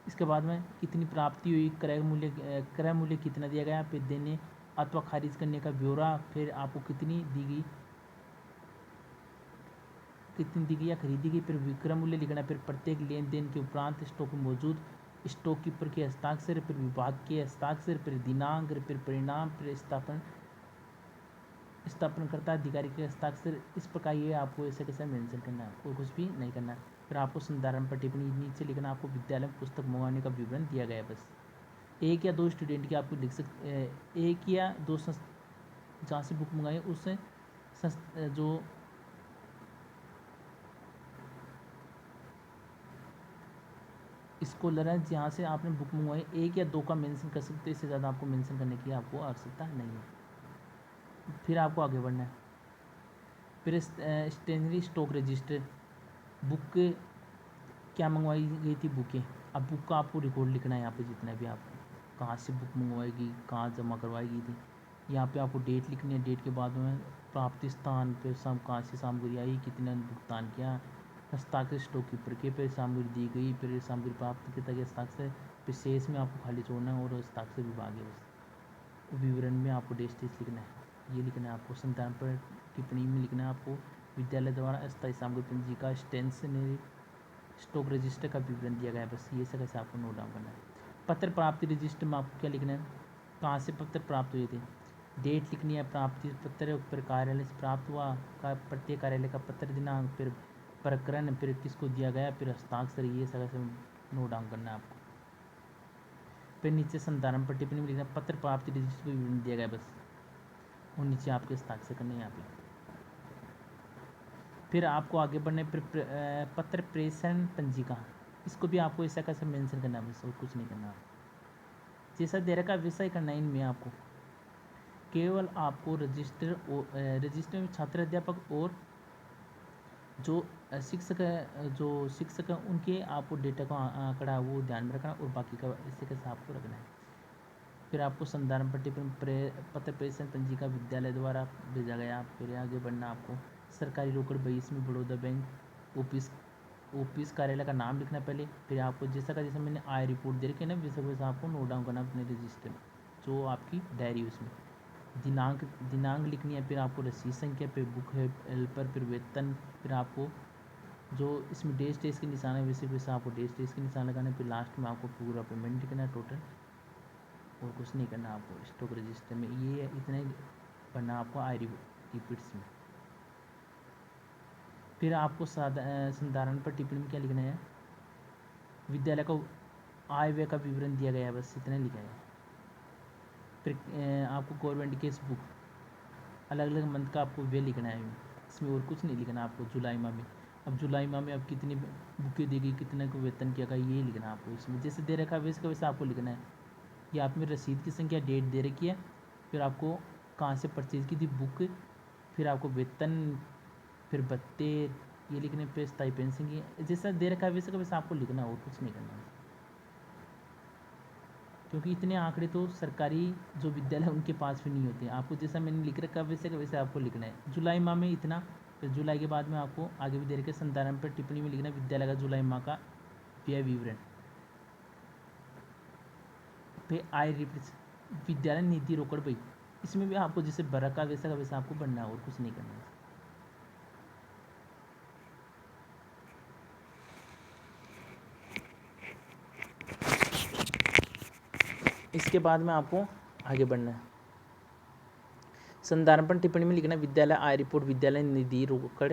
इसके बाद में कितनी प्राप्ति हुई, क्रय मूल्य कितना दिया गया, फिर देने अथवा खारिज करने का ब्यौरा, फिर आपको कितनी दी गई, कितनी दी गई या खरीदी गई, फिर विक्रय मूल्य लिखना है, फिर प्रत्येक लेन देन के उपरांत स्टॉक में मौजूद स्टॉक कीपर के हस्ताक्षर, फिर विभाग के हस्ताक्षर, फिर दिनांक, फिर परिणाम, फिर स्थापनकर्ता अधिकारी के हस्ताक्षर। इस प्रकार ये आपको ऐसे कैसे मेंशन करना है और कुछ भी नहीं करना है। फिर आपको संधारण पर टिप्पणी नीचे लिखना, आपको विद्यालय में पुस्तक मंगवाने का विवरण दिया गया है। बस एक या दो स्टूडेंट की आपको लिख सकते, एक या दो जहाँ से बुक मंगाई उससे जो स्कॉलर है जहाँ से आपने बुक मंगवाई, एक या दो का मेंशन कर सकते हो, इससे ज़्यादा आपको मेंशन करने की आपको आवश्यकता नहीं है। फिर आपको आगे बढ़ना है। फिर स्टेशनरी स्टॉक रजिस्टर, बुक क्या मंगवाई गई थी बुकें, अब बुक का आपको रिकॉर्ड लिखना है यहाँ पे, जितना भी आपको कहाँ से बुक मंगवाएगी, कहाँ जमा करवाई गई थी। यहाँ पे आपको डेट लिखनी है, डेट के बाद में प्राप्ति स्थान पे कहाँ से सामग्री आई, कितने भुगतान किया, हस्ताक्षर स्टॉक कीपर के, फिर सामग्री दी गई, फिर सामग्री प्राप्त किया गया हस्ताक्षर, फिर शेष में आपको खाली छोड़ना है और हस्ताक्षर विभाग है। बस विवरण में आपको डेट लिखना है, ये लिखना है आपको। संधारण पर टिप्पणी में लिखना है आपको विद्यालय द्वारा अस्थायी सामग्री पंजी का स्टेशनरी स्टॉक रजिस्टर का विवरण दिया गया है। बस ये सब कैसे आपको नोट डाउन करना है। पत्र प्राप्ति रजिस्टर में आपको क्या लिखना है, कहाँ से पत्र प्राप्त हुए थे, डेट लिखनी है, प्राप्ति पत्र, फिर कार्यालय से प्राप्त हुआ का प्रत्येक कार्यालय का पत्र, दिनांक, फिर प्रकरण, फिर किसको दिया गया, फिर हस्ताक्षर, ये सब कैसे नोट डाउन करना है आपको। फिर नीचे संधारण पर टिप्पणी में लिखना पत्र प्राप्ति रजिस्टर का विवरण दिया गया बस, और नीचे आपके हस्ताक्षर करने यहाँ पे। फिर आपको आगे बढ़ने, फिर पत्र प्रेषण पंजिका, इसको भी आपको ऐसा कैसे मेंशन करना है बस, और कुछ नहीं करना। जैसा दे रखा विषय करना है इनमें आपको केवल आपको रजिस्टर में छात्र अध्यापक और जो शिक्षक है उनके आपको डेटा का आंकड़ा वो ध्यान में रखना, और बाकी का इससे कैसे आपको रखना है। फिर आपको संधारण पट्टी पर पत्र प्रेषण पंजिका विद्यालय द्वारा भेजा गया। फिर आगे बढ़ना, आपको सरकारी रोकड़ बही, इसमें बड़ौदा बैंक ऑफिस कार्यालय का नाम लिखना पहले। फिर आपको जैसा मैंने आय रिपोर्ट दे रखी है ना, वैसा आपको नोट डाउन करना अपने रजिस्टर में, जो आपकी डायरी उसमें दिनांक लिखनी है। फिर आपको रसीद संख्या, फिर बुक हेल्पर, फिर वेतन, फिर आपको जो इसमें डेज के निशान है वैसे आपको डेज के निशान लगाना है। फिर लास्ट में आपको पूरा पेमेंट लिखना है टोटल, और कुछ नहीं करना आपको स्टॉक रजिस्टर में। ये इतना ही पढ़ना आपको आय रिपीट्स में। फिर आपको संधारण पर टिप्पणी में क्या लिखना है, विद्यालय को आय व्यय का विवरण दिया गया है, बस इतना लिखा है। फिर आपको गवर्नमेंट केस बुक अलग अलग मंथ का आपको व्यय लिखना है, इसमें और कुछ नहीं लिखना आपको। जुलाई माह में, अब जुलाई माह में अब कितनी बुकें दी गई, कितने को वेतन किया गया, ये लिखना आपको इसमें। जैसे दे रखा है वैसे का वैसे आपको लिखना है। ये आप में रसीद की संख्या, डेट दे रखी है, फिर आपको कहाँ से परचेज की थी बुक, फिर आपको वेतन, फिर भत्ते ये लिखने पे, स्थायी पेंशन की जैसा दे रखा है वैसे का वैसा आपको लिखना, और कुछ नहीं करना। क्योंकि इतने आंकड़े तो सरकारी जो विद्यालय उनके पास भी नहीं होते। आपको जैसा मैंने लिख रखा है वैसे का वैसे आपको लिखना है। जुलाई माह में इतना, फिर जुलाई के बाद में आपको आगे भी दे रखे संधारण पर टिप्पणी में लिखना है विद्यालय का जुलाई माह का व्यय विवरण। फिर आय रिपोर्ट विद्यालय नीति रोकड़ बही, इसमें भी आपको जैसे भरा का वैसा आपको बनना है, और कुछ नहीं करना है। इसके बाद में आपको आगे बढ़ना है। संधारण पर टिप्पणी में लिखना विद्यालय आय रिपोर्ट, विद्यालय निधि रोकड़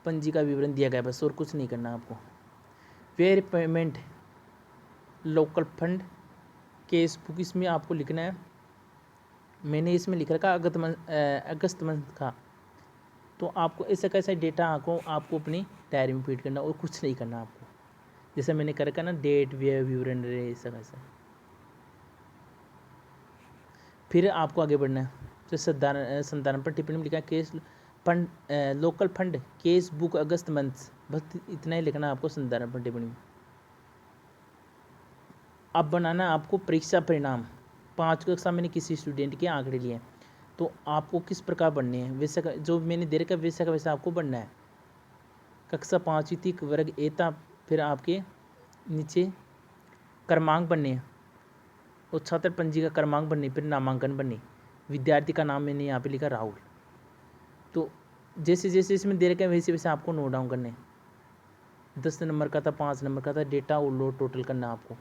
पंजी का विवरण दिया गया बस, और कुछ नहीं करना आपको। व्यय payment local fund cash book, इसमें आपको लिखना है, मैंने इसमें लिख रखा अगस्त मंथ का, तो आपको ऐसा कैसा डेटा आपको अपनी डायरी में फीड करना, और कुछ नहीं करना आपको। जैसे मैंने कर रखा ना डेट व्यय विवरण रहे ऐसा कैसा। फिर आपको आगे बढ़ना है। तो संधारण पर टिप्पणी में लिखा cash fund local fund cash book अगस्त मंथ, बस इतना ही लिखना आपको संधारण पर टिप्पणी में। अब बनाना आपको परीक्षा परिणाम। 5 कक्षा मैंने किसी स्टूडेंट के आंकड़े लिए, तो आपको किस प्रकार बनने हैं वैसा का, जो मैंने दे रखा वैसा का वैसा आपको बनना है। कक्षा 5वीं तक वर्ग ए था, फिर आपके नीचे क्रमांक बनने हैं, और छात्र पंजी का क्रमांक बनने, फिर नामांकन बनने। विद्यार्थी का नाम मैंने यहाँ पे लिखा राहुल, तो जैसे जैसे इसमें दे रखा है वैसे वैसे आपको नोट डाउन करने हैं। 10 नंबर का था, 5 नंबर का था, डेटा और लोड टोटल करना आपको।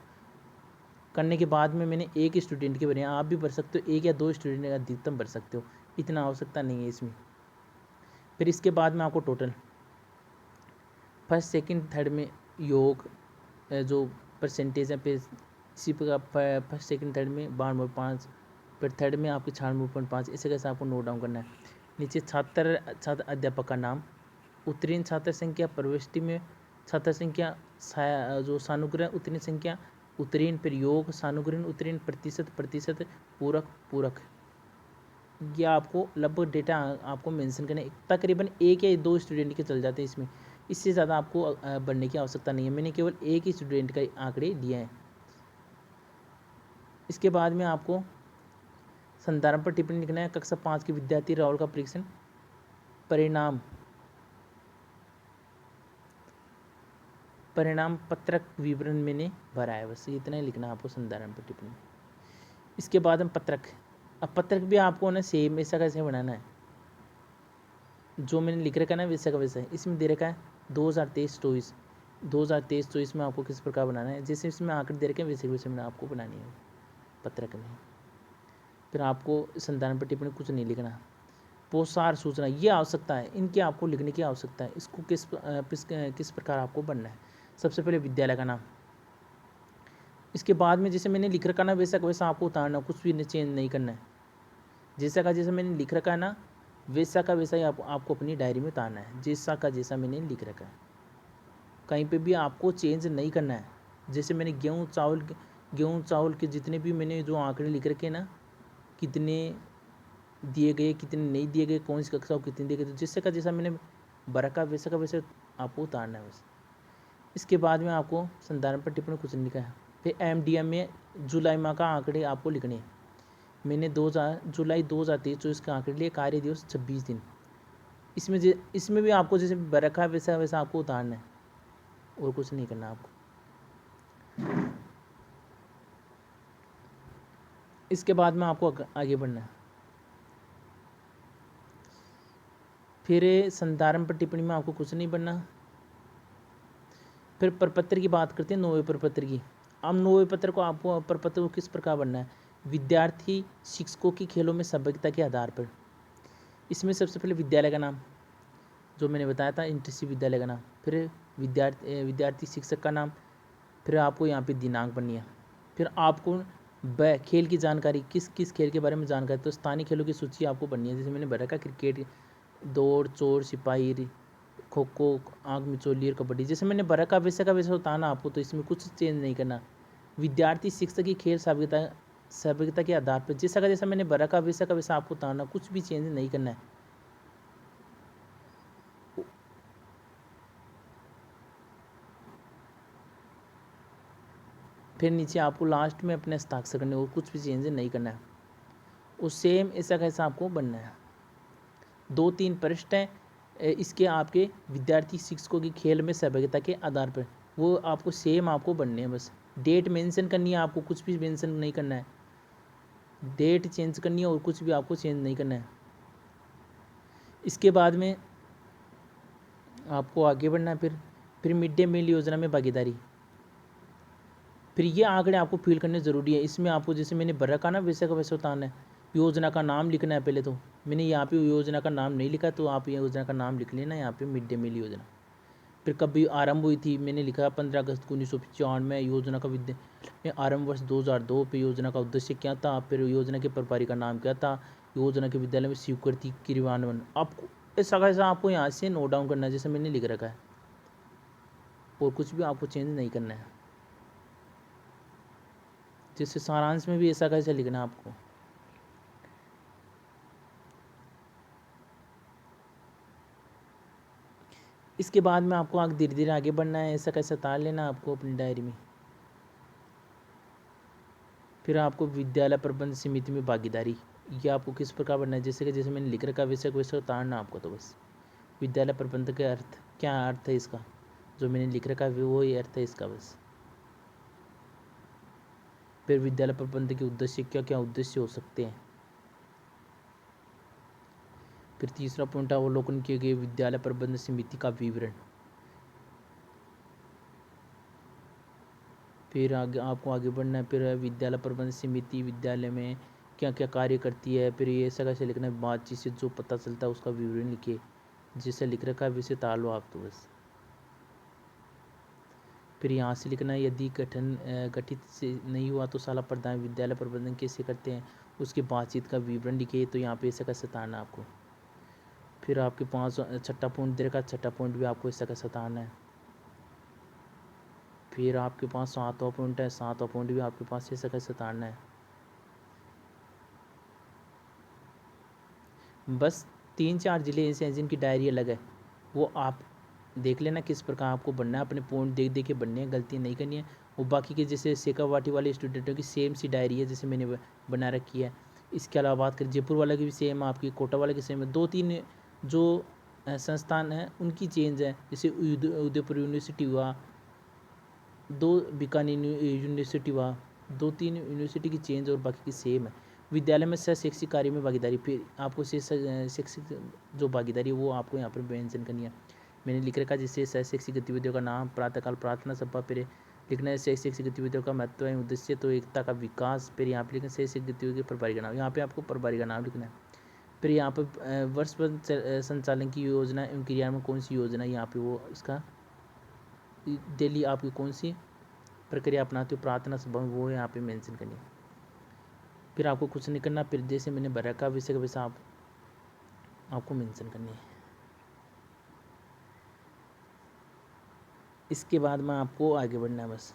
करने के बाद में मैंने एक स्टूडेंट के भरे हैं, आप भी भर सकते हो, एक या दो स्टूडेंट का अधिकतम भर सकते हो, इतना आवश्यकता नहीं है इसमें। फिर इसके बाद में आपको टोटल फर्स्ट सेकंड थर्ड में योग जो परसेंटेज है, फिर इसी प्रकार फर्स्ट सेकंड थर्ड में 92.5, फिर थर्ड में आपके 96.5, इसे कैसे आपको नोट डाउन करना है। नीचे छात्र अध्यापक का नाम, उत्तीर्ण छात्र संख्या, प्रविष्टि में छात्र संख्या, जो सानुग्रह उत्तीर्ण संख्या, उत्तीर्ण, फिर योग सानुग्रह उत्तीर्ण, प्रतिशत पूरक पूरक। ये आपको लगभग डेटा आपको मेंशन करना है। तकरीबन एक या दो स्टूडेंट के चल जाते हैं इसमें, इससे ज़्यादा आपको बढ़ने की आवश्यकता नहीं है। मैंने केवल एक ही स्टूडेंट का आंकड़े दिए हैं। इसके बाद में आपको संदर्भ पर टिप्पणी लिखना है। कक्षा 5 के विद्यार्थी राहुल का परीक्षण परिणाम पत्रक विवरण मैंने भरा है, बस इतना ही लिखना है आपको संदर्भ पर टिप्पणी। इसके बाद हम पत्रक, अब पत्रक भी आपको ना सेम ऐसा कैसे बनाना है, जो मैंने लिख रखा है ना वैसा का वैसा है। इसमें दे रखा है 2023-24 में आपको किस प्रकार बनाना है, जैसे इसमें आंकड़े दे रखे हैं वैसे वैसे मैंने आपको बनानी है पत्रक में। फिर आपको संदर्भ पर टिप्पणी कुछ नहीं लिखना। पोषार सूचना, ये आवश्यकता है, इनकी आपको लिखने की आवश्यकता है। इसको किस प्रकार आपको बनना है। सबसे पहले विद्यालय का नाम, इसके बाद में जैसे मैंने लिख रखा ना वैसा का वैसा आपको उतारना, कुछ भी चेंज नहीं करना है। जैसा का जैसा मैंने लिख रखा है ना वैसा का वैसा ही आपको अपनी डायरी में उतारना है, जैसा का जैसा मैंने लिख रखा है। कहीं पे भी आपको चेंज नहीं करना है। जैसे मैंने गेहूँ चावल के जितने भी मैंने जो आंकड़े लिख रखे हैं ना, कितने दिए गए कितने नहीं दिए गए, कौन सी कक्षा को कितने दिए गए, तो जैसे का जैसा मैंने भरा का वैसे आपको उतारना है बस। इसके बाद में आपको संदर्भ पर टिप्पणी कुछ नहीं लिखा है। फिर MDM में जुलाई माह का आंकड़े आपको लिखने हैं। मैंने जुलाई 2023-24 के आंकड़े लिए, कार्य दिवस 26 दिन। इसमें भी आपको जैसे रखा है वैसा वैसा आपको उतारना है, और कुछ नहीं करना आपको। इसके बाद में आपको आगे बढ़ना है। फिर संदर्भ पर टिप्पणी में आपको कुछ नहीं बनना। फिर प्रपत्र की बात करते हैं, 9वें प्रपत्र की। अब 9वें पत्र को आपको प्रपत्र को किस प्रकार बनना है। विद्यार्थी शिक्षकों की खेलों में सहभागिता के आधार पर। इसमें सबसे पहले विद्यालय का नाम, जो मैंने बताया था इंटर्नशिप विद्यालय का नाम, फिर विद्यार्थी शिक्षक का नाम, फिर आपको यहाँ पे दिनांक बननी है। फिर आपको खेल की जानकारी, किस किस खेल के बारे में जानकारी, तो स्थानीय खेलों की सूची आपको बननी है। जैसे मैंने भरा का क्रिकेट, दौड़, चोर सिपाही, खो खो, आग मिचौली और कबड्डी, जैसे मैंने भरा का वैसा उतारना आपको, तो इसमें कुछ चेंज नहीं करना। विद्यार्थी शिक्षक की खेल सहभागिता के आधार पर जैसा का जैसा मैंने भरा का वैसा आपको उतारना, कुछ भी चेंज नहीं करना है। फिर नीचे आपको लास्ट में अपने हस्ताक्षर करने, और कुछ भी चेंज नहीं करना है। वो सेम ऐसा कैसा आपको बनना है। 2-3 पृष्ठ हैं इसके आपके विद्यार्थी शिक्षकों की खेल में सहभागिता के आधार पर, वो आपको सेम आपको बनने हैं। बस डेट मेंशन करनी है आपको, कुछ भी मेंशन नहीं करना है। डेट चेंज करनी है और कुछ भी आपको चेंज नहीं करना है। इसके बाद में आपको आगे बढ़ना है। फिर मिड डे मील योजना में भागीदारी, फिर ये आंकड़े आपको फिल करने ज़रूरी है। इसमें आपको जैसे मैंने भर रखा ना वैसे का वैसे उतारना है। योजना का नाम लिखना है पहले, तो मैंने यहाँ पे योजना का नाम नहीं लिखा, तो आप योजना का नाम लिख लेना यहाँ पे, मिड डे मील योजना। फिर कब आरंभ हुई थी, मैंने लिखा 15 अगस्त 1995 में। योजना का विद्या आरंभ वर्ष 2002 पे। योजना का उद्देश्य क्या था, फिर योजना के प्रभारी का नाम क्या था, योजना के विद्यालय में स्वीकृति क्रियान्वयन। आपको ऐसा कैसा आपको यहाँ से नोट डाउन करना है जैसे मैंने लिख रखा है, और कुछ भी आपको चेंज नहीं करना है। जैसे सारांश में भी ऐसा कैसे लिखना है आपको। इसके बाद में आपको आगे धीरे धीरे आगे बढ़ना है, ऐसा कैसा तार लेना आपको अपनी डायरी में। फिर आपको विद्यालय प्रबंध समिति में भागीदारी, ये आपको किस प्रकार बनना है, जैसे कि जैसे मैंने लिख रखा वैसे वैसे उतारना आपको। तो बस विद्यालय प्रबंध का अर्थ क्या अर्थ है इसका, जो मैंने लिख रखा है वो ही अर्थ है इसका बस। फिर विद्यालय प्रबंध के उद्देश्य क्या क्या उद्देश्य हो सकते हैं। फिर तीसरा पॉइंट है अवलोकन किए गए विद्यालय प्रबंधन समिति का विवरण। फिर आगे आपको आगे बढ़ना है। फिर विद्यालय प्रबंधन समिति विद्यालय में क्या क्या कार्य करती है, फिर ये ऐसा कैसे लिखना है, बातचीत से जो पता चलता है उसका विवरण लिखिए। जिसे लिख रखा है वैसे ताल लो आप तो बस। फिर यहाँ से लिखना है यदि गठित से नहीं हुआ तो शाला प्रधान विद्यालय प्रबंधन कैसे करते हैं उसकी बातचीत का विवरण लिखिए। तो यहाँ पे ऐसा कैसे तारना है आपको। फिर आपके पास छठा पॉइंट दे रखा, छठा पॉइंट भी आपको ऐसा कैसे तारना है। फिर आपके पास सातवां पॉइंट है, सातवां पॉइंट भी आपके पास ऐसा कैसे तारना है। बस 3-4 ज़िले ऐसे हैं जिनकी डायरी अलग है, वो आप देख लेना किस प्रकार आपको बनना है। अपने पॉइंट देख देख के बनने हैं, गलती नहीं करनी है। वो बाकी के जैसे शेखावाटी वाले स्टूडेंटों की सेम सी डायरी है जैसे मैंने बना रखी है। इसके अलावा बात करें जयपुर वाले की भी सेम, आपकी कोटा वाले की सेम है। 2-3 जो संस्थान हैं उनकी चेंज है, जैसे उदयपुर यूनिवर्सिटी हुआ, 2 बीकानेर यूनिवर्सिटी हुआ, 2-3 यूनिवर्सिटी की चेंज और बाकी की सेम है। विद्यालय में सह शैक्षिक कार्य में भागीदारी, फिर आपको शैक्षिक जो भागीदारी है वो आपको यहाँ पर मेंशन करनी है। मैंने लिख रखा जिससे सह शैक्षिक गतिविधियों का नाम, प्रातःकाल प्रार्थना सभा, फिर लिखना है सह शैक्षिक गतिविधियों का महत्व एवं उद्देश्य, तो एकता का विकास। फिर यहाँ पे लिखना सह शैक्षिक गतिविधियों के प्रभारी का नाम, यहाँ पे आपको प्रभारी का नाम लिखना है। फिर यहाँ पर वर्ष भर संचालन की योजना एवं क्रियान्वयन कौन सी योजना है, यहाँ पे वो इसका डेली आपकी कौन सी प्रक्रिया अपनाते हो प्रार्थना सभा में, वो यहाँ पे मेंशन करनी है। फिर आपको कुछ नहीं करना, फिर जैसे मैंने भर रखा वैसे का वैसा आपको मेंशन करनी है। इसके बाद में आपको आगे बढ़ना है बस।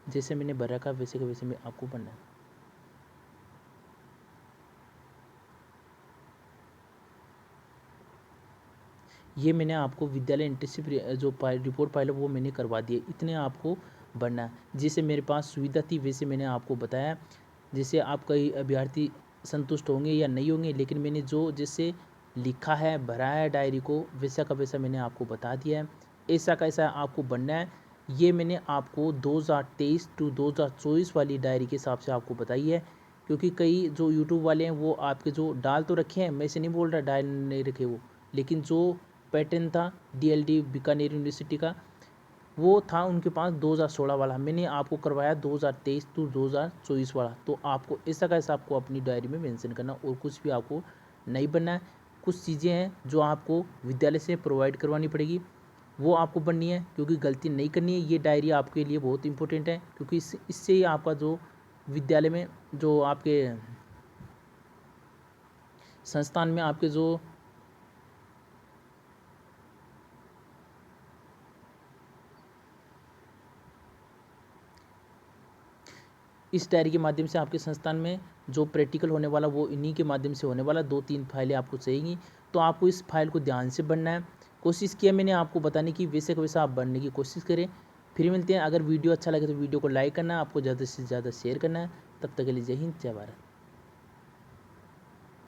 जैसे मैंने भर रखा वैसे का वैसे में आपको पढ़ना है। ये मैंने आपको विद्यालय इंटर्नशिप जो रिपोर्ट फाइल है वो मैंने करवा दी है, इतने आपको बढ़ना है। जैसे मेरे पास सुविधा थी वैसे मैंने आपको बताया। जैसे आप कई अभ्यर्थी संतुष्ट होंगे या नहीं होंगे, लेकिन मैंने जो जैसे लिखा है भरा है डायरी को वैसा का वैसा मैंने आपको बता दिया है। ऐसा का ऐसा आपको बनना है। ये मैंने आपको 2023 टू 2024 वाली डायरी के हिसाब से आपको बताई है, क्योंकि कई जो यूट्यूब वाले हैं वो आपके जो डाल तो रखे हैं, मैं से नहीं बोल रहा डाल नहीं रखे वो, लेकिन जो पैटर्न था डीएलडी बीकानेर यूनिवर्सिटी का वो था उनके पास 2016 वाला, मैंने आपको करवाया 2023 टू 2024 वाला। तो आपको ऐसा का ऐसा आपको अपनी डायरी में मेंशन करना, और कुछ भी आपको नहीं बनना है। कुछ चीज़ें हैं जो आपको विद्यालय से प्रोवाइड करवानी पड़ेगी, वो आपको बननी है, क्योंकि गलती नहीं करनी है। ये डायरी आपके लिए बहुत इंपॉर्टेंट है, क्योंकि इससे ही आपका जो विद्यालय में जो आपके संस्थान में आपके जो इस डायरी के माध्यम से आपके संस्थान में जो प्रैक्टिकल होने वाला वो इन्हीं के माध्यम से होने वाला। 2-3 फाइलें आपको चाहिए, तो आपको इस फाइल को ध्यान से पढ़ना है। कोशिश किया मैंने आपको बताने की, वैसे को वैसा आप बढ़ने की कोशिश करें। फिर मिलते हैं। अगर वीडियो अच्छा लगे तो वीडियो को लाइक करना है, आपको ज़्यादा से ज़्यादा शेयर करना है। तब तक के लिए जय हिंद जय भारत।